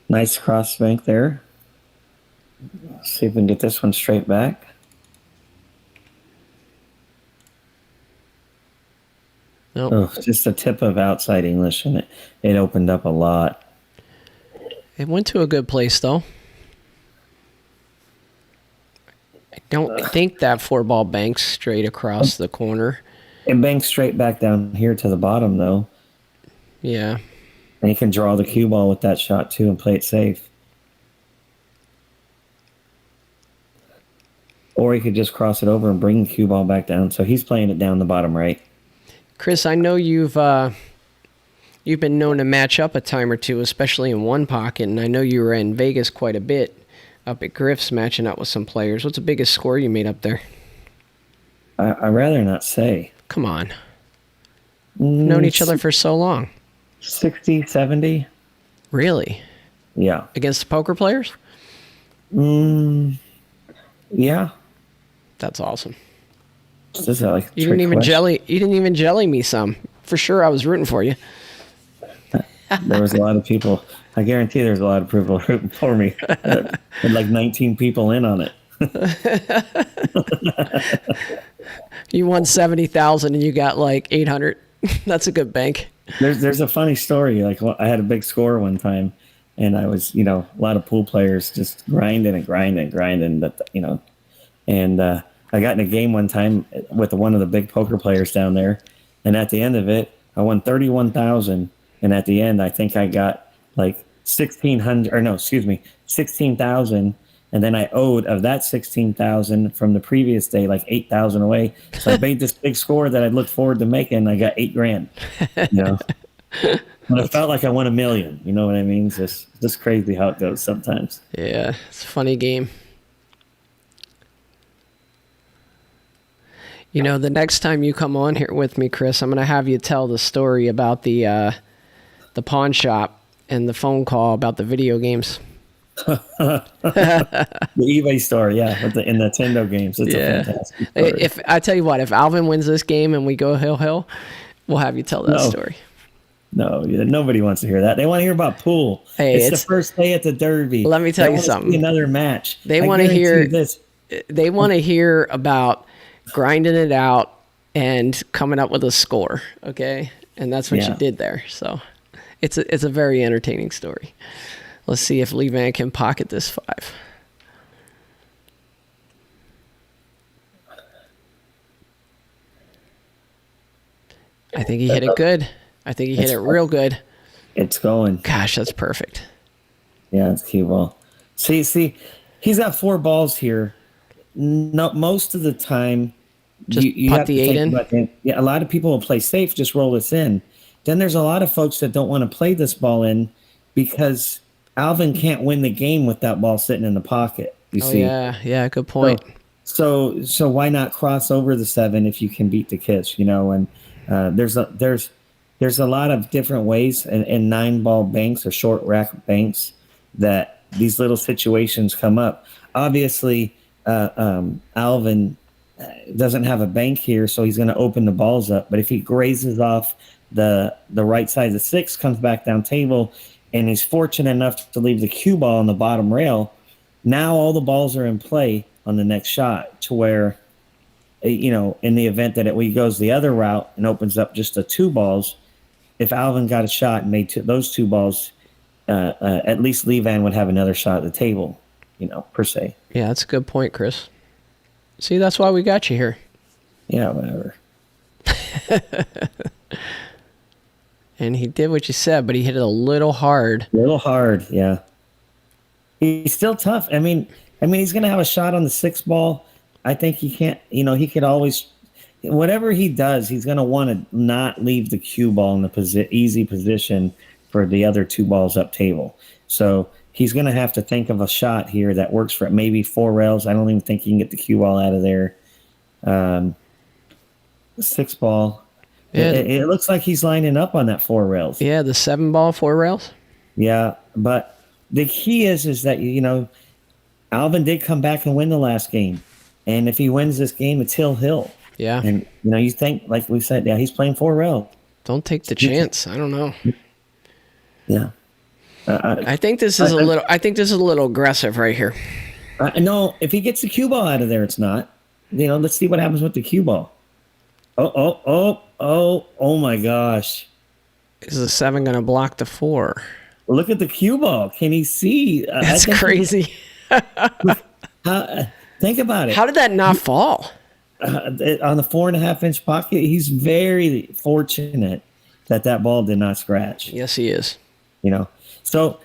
Nice cross bank there. See if we can get this one straight back. Nope. Oh, just a tip of outside English, and it opened up a lot. It went to a good place, though. I don't think that 4 ball banks straight across the corner. It banks straight back down here to the bottom, though. Yeah. And he can draw the cue ball with that shot, too, and play it safe. Or he could just cross it over and bring the cue ball back down. So he's playing it down the bottom right. Chris, I know you've been known to match up a time or two, especially in one pocket, and I know you were in Vegas quite a bit up at Griff's matching up with some players. What's the biggest score you made up there? I'd rather not say. Come on. Known each other for so long. 60, 70. Really? Yeah. Against the poker players? Yeah. That's awesome. This is like You didn't even jelly me some. For sure I was rooting for you. There was a lot of people. I guarantee there's a lot of people rooting for me. Had like 19 people in on it. You won 70,000 and you got like 800. That's a good bank. There's a funny story. Like, I had a big score one time, and I was, a lot of pool players just grinding, but and I got in a game one time with one of the big poker players down there, and at the end of it, I won 31,000, and at the end, I think I got like 16,000. And then I owed of that 16,000 from the previous day, like 8,000 away. So I made this big score that I looked forward to making. And I got $8,000. But I felt like I won $1 million. You know what I mean? It's just crazy how it goes sometimes. Yeah, it's a funny game. The next time you come on here with me, Chris, I'm going to have you tell the story about the pawn shop and the phone call about the video games. The eBay store, yeah, with the Nintendo games. It's a fantastic story. If I tell you what, if Alvin wins this game and we go hill, we'll have you tell that story. No, nobody wants to hear that. They want to hear about pool. Hey, it's the first day at the Derby. Let me tell you something. Another match. They want to hear this. They want to hear about grinding it out and coming up with a score. Okay, and that's what you did there. So it's a very entertaining story. Let's see if Lee Van can pocket this 5. I think he hit it good. I think he hit it real good. It's going. Gosh, that's perfect. Yeah, it's cue ball. See, he's got 4 balls here. No, most of the time, just you put have the to 8 in. Yeah, a lot of people will play safe, just roll this in. Then there's a lot of folks that don't want to play this ball in because Alvin can't win the game with that ball sitting in the pocket. You see? Yeah, good point. So why not cross over the 7 if you can beat the kiss? And there's a lot of different ways in 9-ball banks or short rack banks that these little situations come up. Obviously, Alvin doesn't have a bank here, so he's going to open the balls up. But if he grazes off the right side of the 6, comes back down table, and he's fortunate enough to leave the cue ball on the bottom rail, now all the balls are in play on the next shot to where, in the event that he goes the other route and opens up just the 2 balls, if Alvin got a shot and made those 2 balls, at least Lee Van would have another shot at the table, per se. Yeah, that's a good point, Chris. See, that's why we got you here. Yeah, whatever. And he did what you said, but he hit it a little hard. A little hard, yeah. He's still tough. I mean, he's going to have a shot on the 6 ball. I think he can't, he could always, whatever he does, he's going to want to not leave the cue ball in the easy position for the other 2 balls up table. So he's going to have to think of a shot here that works for maybe 4 rails. I don't even think he can get the cue ball out of there. 6 ball. Yeah. It looks like he's lining up on that 4 rails. Yeah, the 7 ball, 4 rails. Yeah, but the key is that, Alvin did come back and win the last game. And if he wins this game, it's hill. Yeah. And, you think, like we said, he's playing 4 rails. Don't take the chance. I don't know. Yeah. I think this is a little aggressive right here. No, if he gets the cue ball out of there, it's not. Let's see what happens with the cue ball. Oh my gosh. Is the 7 going to block the 4? Look at the cue ball. Can he see? That's crazy. Think about it. How did that not fall? On the 4.5-inch pocket, he's very fortunate that ball did not scratch. Yes, he is. So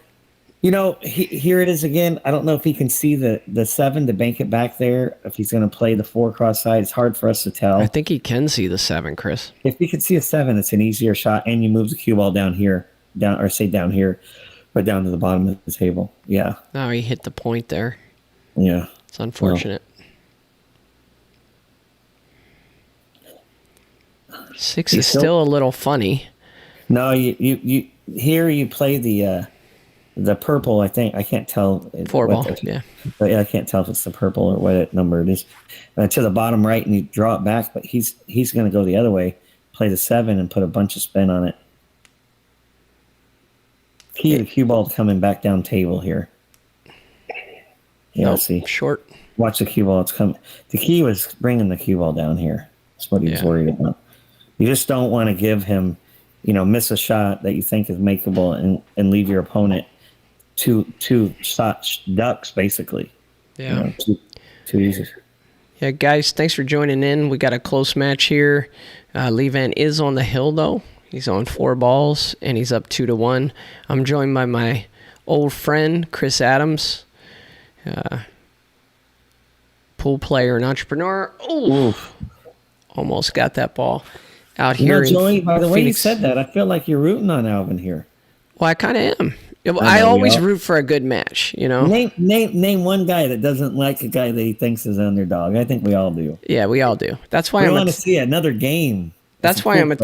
here it is again. I don't know if he can see the 7 to bank it back there. If he's going to play the 4 cross side, it's hard for us to tell. I think he can see the 7, Chris. If he can see a 7, it's an easier shot, and you move the cue ball down here, down here, but down to the bottom of the table. Yeah. Oh, he hit the point there. Yeah. It's unfortunate. 6 is still a little funny. No, you here you play the purple. I think I can't tell. 4 ball. Yeah. But I can't tell if it's the purple or what number it is. To the bottom right, and you draw it back. But he's going to go the other way, play the 7, and put a bunch of spin on it. The cue ball coming back down table here. Yeah, nope, see. Short. Watch the cue ball. It's coming. The key was bringing the cue ball down here. That's what he was worried about. You just don't want to give him, miss a shot that you think is makeable and leave your opponent two shot ducks, basically. Yeah. Too easy. Yeah, guys, thanks for joining in. We got a close match here. Lee Van is on the hill, though. He's on 4 balls, and he's up 2-1. I'm joined by my old friend, Chris Adams, pool player and entrepreneur. Oh, almost got that ball out here. Joey, by the way you said that, I feel like you're rooting on Alvin here. Well, I kind of am. I always root for a good match, Name one guy that doesn't like a guy that he thinks is an underdog. I think we all do. Yeah, we all do. That's why I want to see another game. That's why I'm a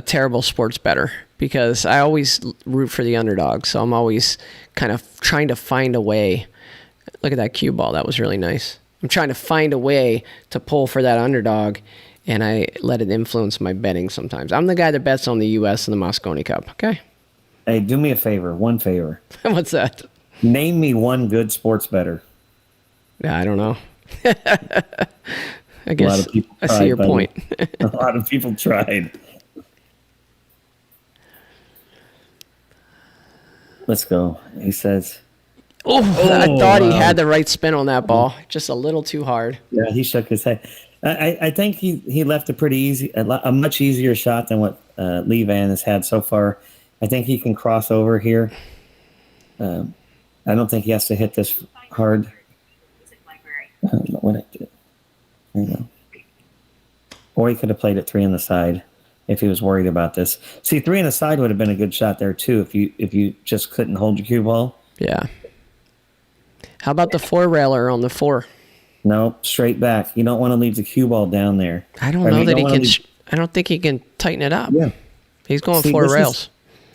terrible sports bettor, because I always root for the underdog. So I'm always kind of trying to find a way. Look at that cue ball. That was really nice. I'm trying to find a way to pull for that underdog, and I let it influence my betting sometimes. I'm the guy that bets on the U.S. and the Mosconi Cup, okay? Hey, do me a favor. One favor. What's that? Name me one good sports bettor. Yeah, I don't know. I guess a lot of people tried, I see your point. A lot of people tried. Let's go. He says... I thought he had the right spin on that ball. Just a little too hard. Yeah, he shook his head. I think he left a pretty easy, a much easier shot than what Lee Van has had so far. I think he can cross over here. I don't think he has to hit this hard. I don't know what I did. There you go. Or he could have played it 3 on the side if he was worried about this. See, 3 on the side would have been a good shot there too if you just couldn't hold your cue ball. Yeah. How about the 4-railer on the 4? No, straight back. You don't want to leave the cue ball down there. I don't know that he can. I don't think he can tighten it up. Yeah. He's going 4 rails.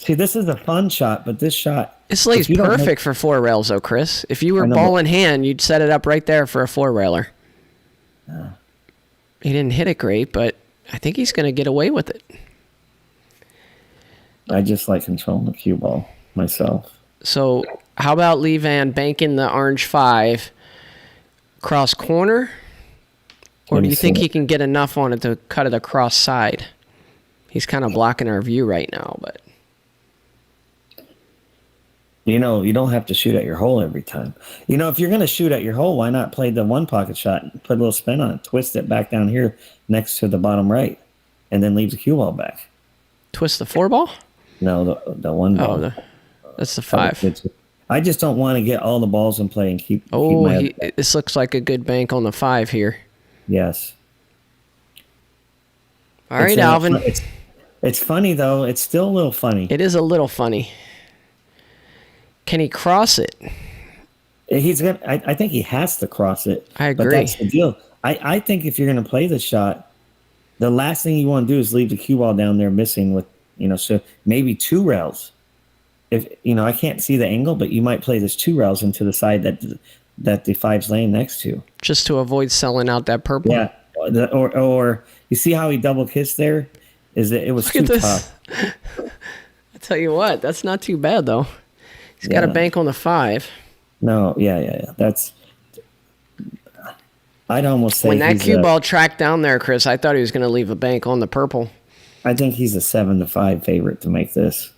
This is a fun shot, but this shot... This lays perfect for 4 rails, though, Chris. If you were ball in hand, you'd set it up right there for a 4-railer. He didn't hit it great, but I think he's going to get away with it. I just like controlling the cue ball myself. So how about Lee Van banking the orange 5 cross corner? Or do you think he can get enough on it to cut it across side? He's kind of blocking our view right now, but... You don't have to shoot at your hole every time. If you're going to shoot at your hole, why not play the 1 pocket shot, put a little spin on it, twist it back down here next to the bottom right, and then leave the cue ball back. Twist the 4 ball? No, the 1 ball. Oh, that's the 5. I just don't want to get all the balls in play and keep my... This looks like a good bank on the 5 here. Yes. All right, Alvin. It's funny, though. It's still a little funny. It is a little funny. Can he cross it? I think he has to cross it. I agree. But that's the deal. I think if you're going to play the shot, the last thing you want to do is leave the cue ball down there missing with, so maybe 2 rails. If I can't see the angle, but you might play this 2 rails into the side that the 5's laying next to. Just to avoid selling out that purple. Yeah. Or you see how he double kissed there? It was too tough. I tell you what, that's not too bad though. He's got a bank on the 5. No, yeah. I'd almost say when that cue ball tracked down there, Chris, I thought he was going to leave a bank on the purple. I think he's a 7-5 favorite to make this.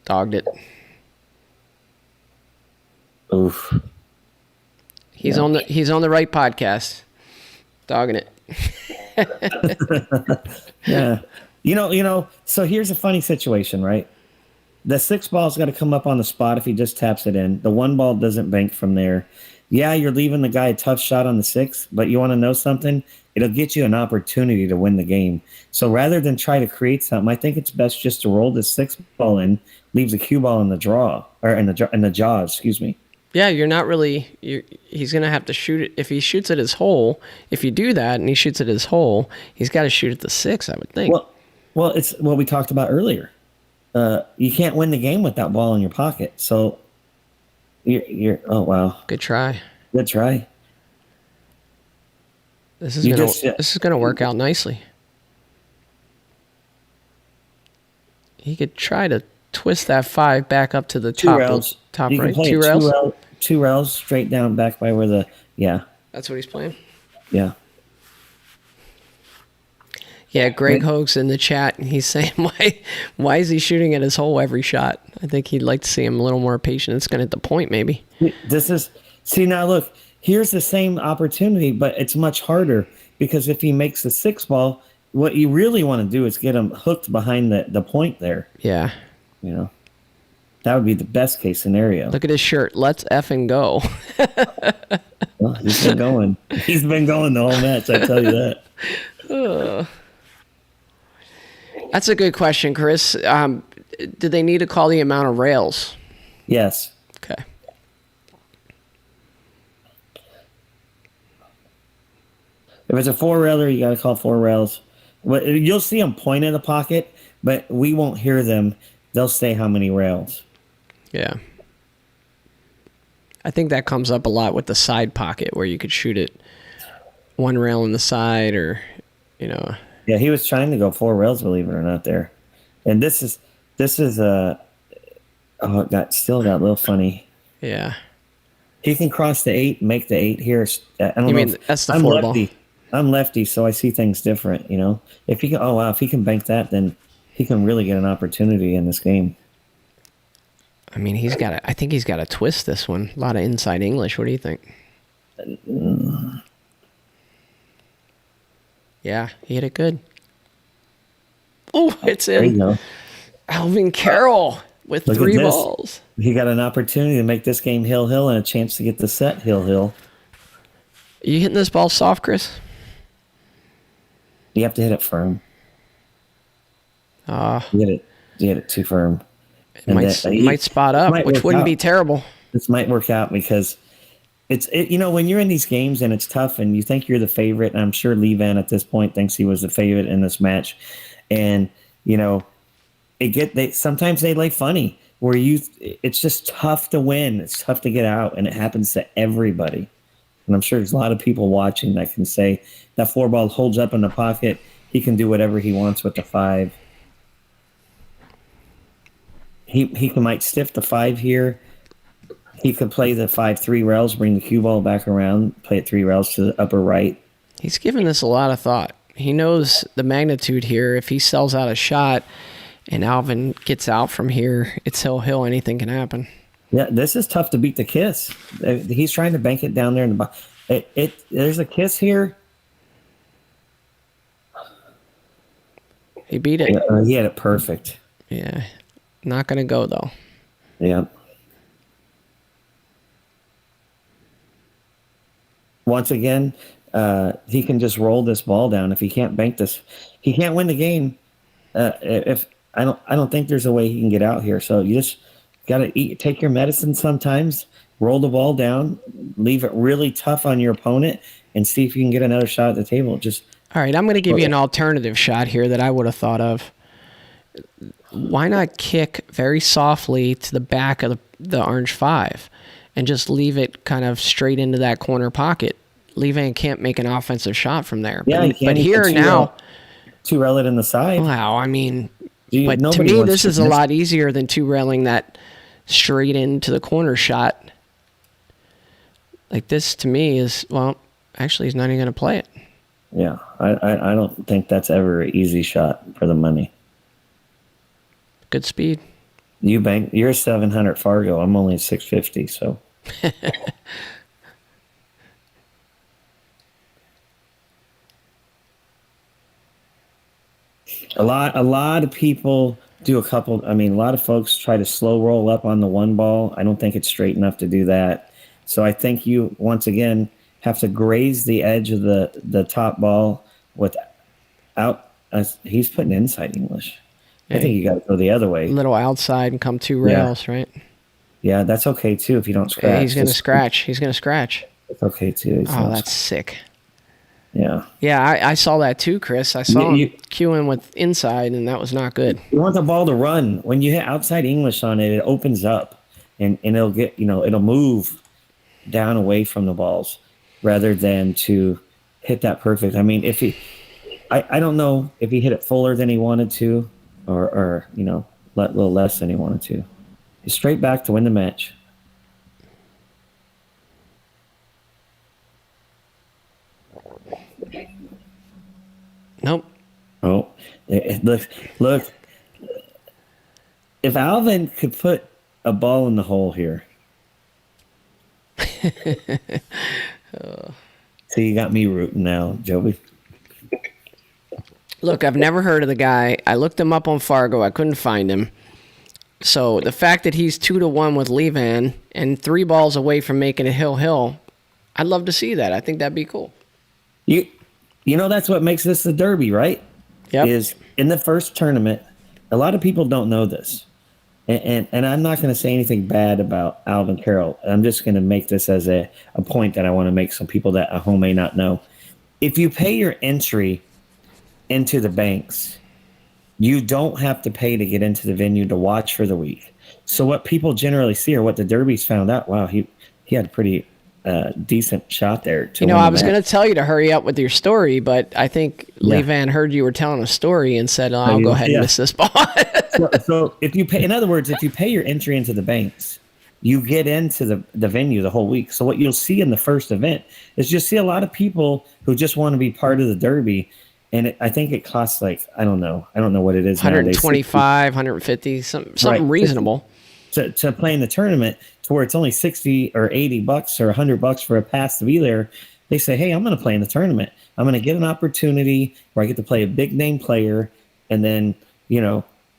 Dogged it. Oof. He's on the right podcast. Dogging it. Yeah. So here's a funny situation, right? The 6 ball's got to come up on the spot if he just taps it in. The 1 ball doesn't bank from there. Yeah, you're leaving the guy a tough shot on the 6, but you want to know something? It'll get you an opportunity to win the game. So rather than try to create something, I think it's best just to roll the 6 ball in, leaves the cue ball in the draw, or in the jaw, excuse me. Yeah, you're not really. He's gonna have to shoot it. If he shoots at his hole, if you do that and he shoots at his hole, he's got to shoot at the 6. I would think. Well, it's what we talked about earlier. You can't win the game with that ball in your pocket. So you're oh wow, good try. Good try. This is gonna work out nicely. He could try to twist that 5 back up to the top right. 2 rails. 2 rails straight down back by where yeah. That's what he's playing. Yeah. Yeah, Greg Hoag's in the chat, and he's saying, why is he shooting at his hole every shot? I think he'd like to see him a little more patient. It's going to hit the point, maybe. Now look, here's the same opportunity, but it's much harder because if he makes the 6 ball, what you really want to do is get him hooked behind the point there. Yeah. That would be the best case scenario. Look at his shirt. Let's effing go. Well, he's been going. He's been going the whole match, I tell you that. That's a good question, Chris. Do they need to call the amount of rails? Yes. Okay. If it's a 4-railer, you got to call 4 rails. You'll see them point in the pocket, but we won't hear them. They'll say how many rails. Yeah. I think that comes up a lot with the side pocket where you could shoot it 1 rail in the side or, Yeah, he was trying to go 4 rails, believe it or not, there. And this is it still got a little funny. Yeah. He can cross the 8, make the 8 here. I don't know. That's the 4 ball? I'm lefty, so I see things different, If he can bank that, then he can really get an opportunity in this game. I think he's got to twist this one. A lot of inside English. What do you think? Yeah, he hit it good. Oh, it's in. There you go. Alvin Carroll with Look 3 balls. He got an opportunity to make this game hill and a chance to get the set hill. Are you hitting this ball soft, Chris? You have to hit it firm. You hit it too firm. It might spot up, which wouldn't be terrible. This might work out because when you're in these games and it's tough and you think you're the favorite, and I'm sure Lee Van at this point thinks he was the favorite in this match, and sometimes they lay funny where it's just tough to win. It's tough to get out, and it happens to everybody. And I'm sure there's a lot of people watching that can say that 4 ball holds up in the pocket. He can do whatever he wants with the 5. He might stiff the 5 here. He could play the 5 3 rails, bring the cue ball back around, play it 3 rails to the upper right. He's given this a lot of thought. He knows the magnitude here. If he sells out a shot and Alvin gets out from here, it's hill, anything can happen. Yeah, this is tough to beat the kiss. He's trying to bank it down there in the bottom. There's a kiss here. He beat it. Yeah, he had it perfect. Yeah. Not going to go, though. Yeah. Once again, he can just roll this ball down. If he can't bank this, he can't win the game. If I don't think there's a way he can get out here. So you just got to take your medicine sometimes, roll the ball down, leave it really tough on your opponent, and see if you can get another shot at the table. All right, I'm going to give you an alternative shot here that I would have thought of. Why not kick very softly to the back of the orange 5 and just leave it kind of straight into that corner pocket? Lee Van can't make an offensive shot from there. Yeah, but here now... 2 rail it in the side. Wow, I mean... But to me, this is a lot easier than 2-railing that straight into the corner shot. Like this, to me, is, well, actually, he's not even going to play it. Yeah, I don't think that's ever an easy shot for the money. Good speed. You're 700 Fargo. I'm only 650, so. A lot of people do a couple. I mean, a lot of folks try to slow roll up on the one ball. I don't think it's straight enough to do that. So I think you once again have to graze the edge of the top ball without. He's putting inside English. I think you got to go the other way. Little outside and come 2 rails, right? Yeah, that's okay too if you don't scratch. Yeah, he's gonna scratch. He's gonna scratch. It's okay too. Oh, that's sick. Yeah. Yeah, I saw that too, Chris. I saw him cueing with inside, and that was not good. You want the ball to run. When you hit outside English on it, it opens up, and it'll get it'll move down away from the balls rather than to hit that perfect. I mean, if I don't know if he hit it fuller than he wanted to, or a little less than he wanted to. He's straight back to win the match. Nope. Oh, look. If Alvin could put a ball in the hole here. See, you got me rooting now, Joby. Look, I've never heard of the guy. I looked him up on Fargo. I couldn't find him. So the fact that he's 2-1 with Levan and 3 balls away from making it hill, I'd love to see that. I think that'd be cool. You know, that's what makes this the Derby, right? Yep. Is in the first tournament, a lot of people don't know this. And I'm not going to say anything bad about Alvin Carroll. I'm just going to make this as a point that I want to make some people that at home may not know. If you pay your entry into the banks, you don't have to pay to get into the venue to watch for the week. So what people generally see, or what the Derby's found out, wow, he had a pretty decent shot there. I was going to tell you to hurry up with your story, but I think Levan heard you were telling a story and said, I'll go ahead and miss this ball. so if you pay, in other words, if you pay your entry into the banks, you get into the venue the whole week. So what you'll see in the first event is you'll see a lot of people who just want to be part of the Derby. And I think it costs I don't know what it is. 125, 150, something reasonable. To play in the tournament, to where it's only $60 or $80 or $100 for a pass to be there. They say, hey, I'm going to play in the tournament. I'm going to get an opportunity where I get to play a big name player. And then,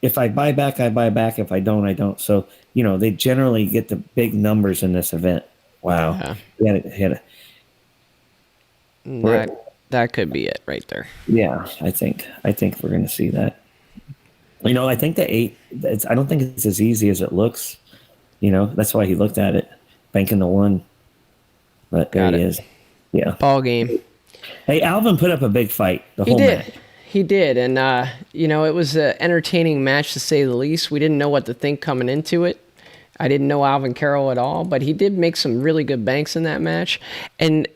if I buy back, I buy back. If I don't, I don't. So, they generally get the big numbers in this event. Wow. Yeah. That could be it right there. Yeah, I think we're going to see that. I think the 8. I don't think it's as easy as it looks. That's why he looked at it, banking the 1. But there he is. Yeah. Ball game. Hey, Alvin put up a big fight. He did. He did, and it was an entertaining match to say the least. We didn't know what to think coming into it. I didn't know Alvin Carroll at all, but he did make some really good banks in that match, and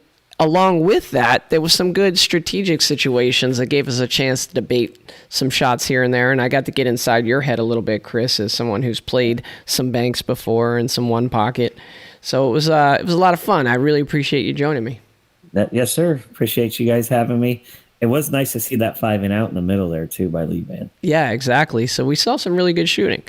along with that, there was some good strategic situations that gave us a chance to debate some shots here and there. And I got to get inside your head a little bit, Chris, as someone who's played some banks before and some one pocket. So it was a lot of fun. I really appreciate you joining me. Yes, sir. Appreciate you guys having me. It was nice to see that 5 and out in the middle there, too, by Levan. Yeah, exactly. So we saw some really good shooting.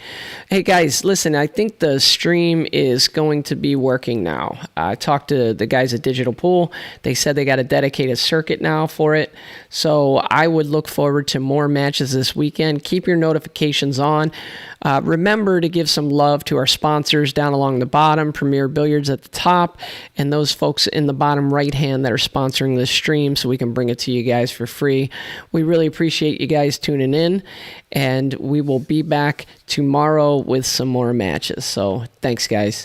Hey, guys, listen, I think the stream is going to be working now. I talked to the guys at Digital Pool. They said they got a dedicated circuit now for it. So I would look forward to more matches this weekend. Keep your notifications on. Remember to give some love to our sponsors down along the bottom, Premier Billiards at the top, and those folks in the bottom right hand that are sponsoring this stream so we can bring it to you guys for free. We really appreciate you guys tuning in, and we will be back tomorrow with some more matches. So thanks, guys.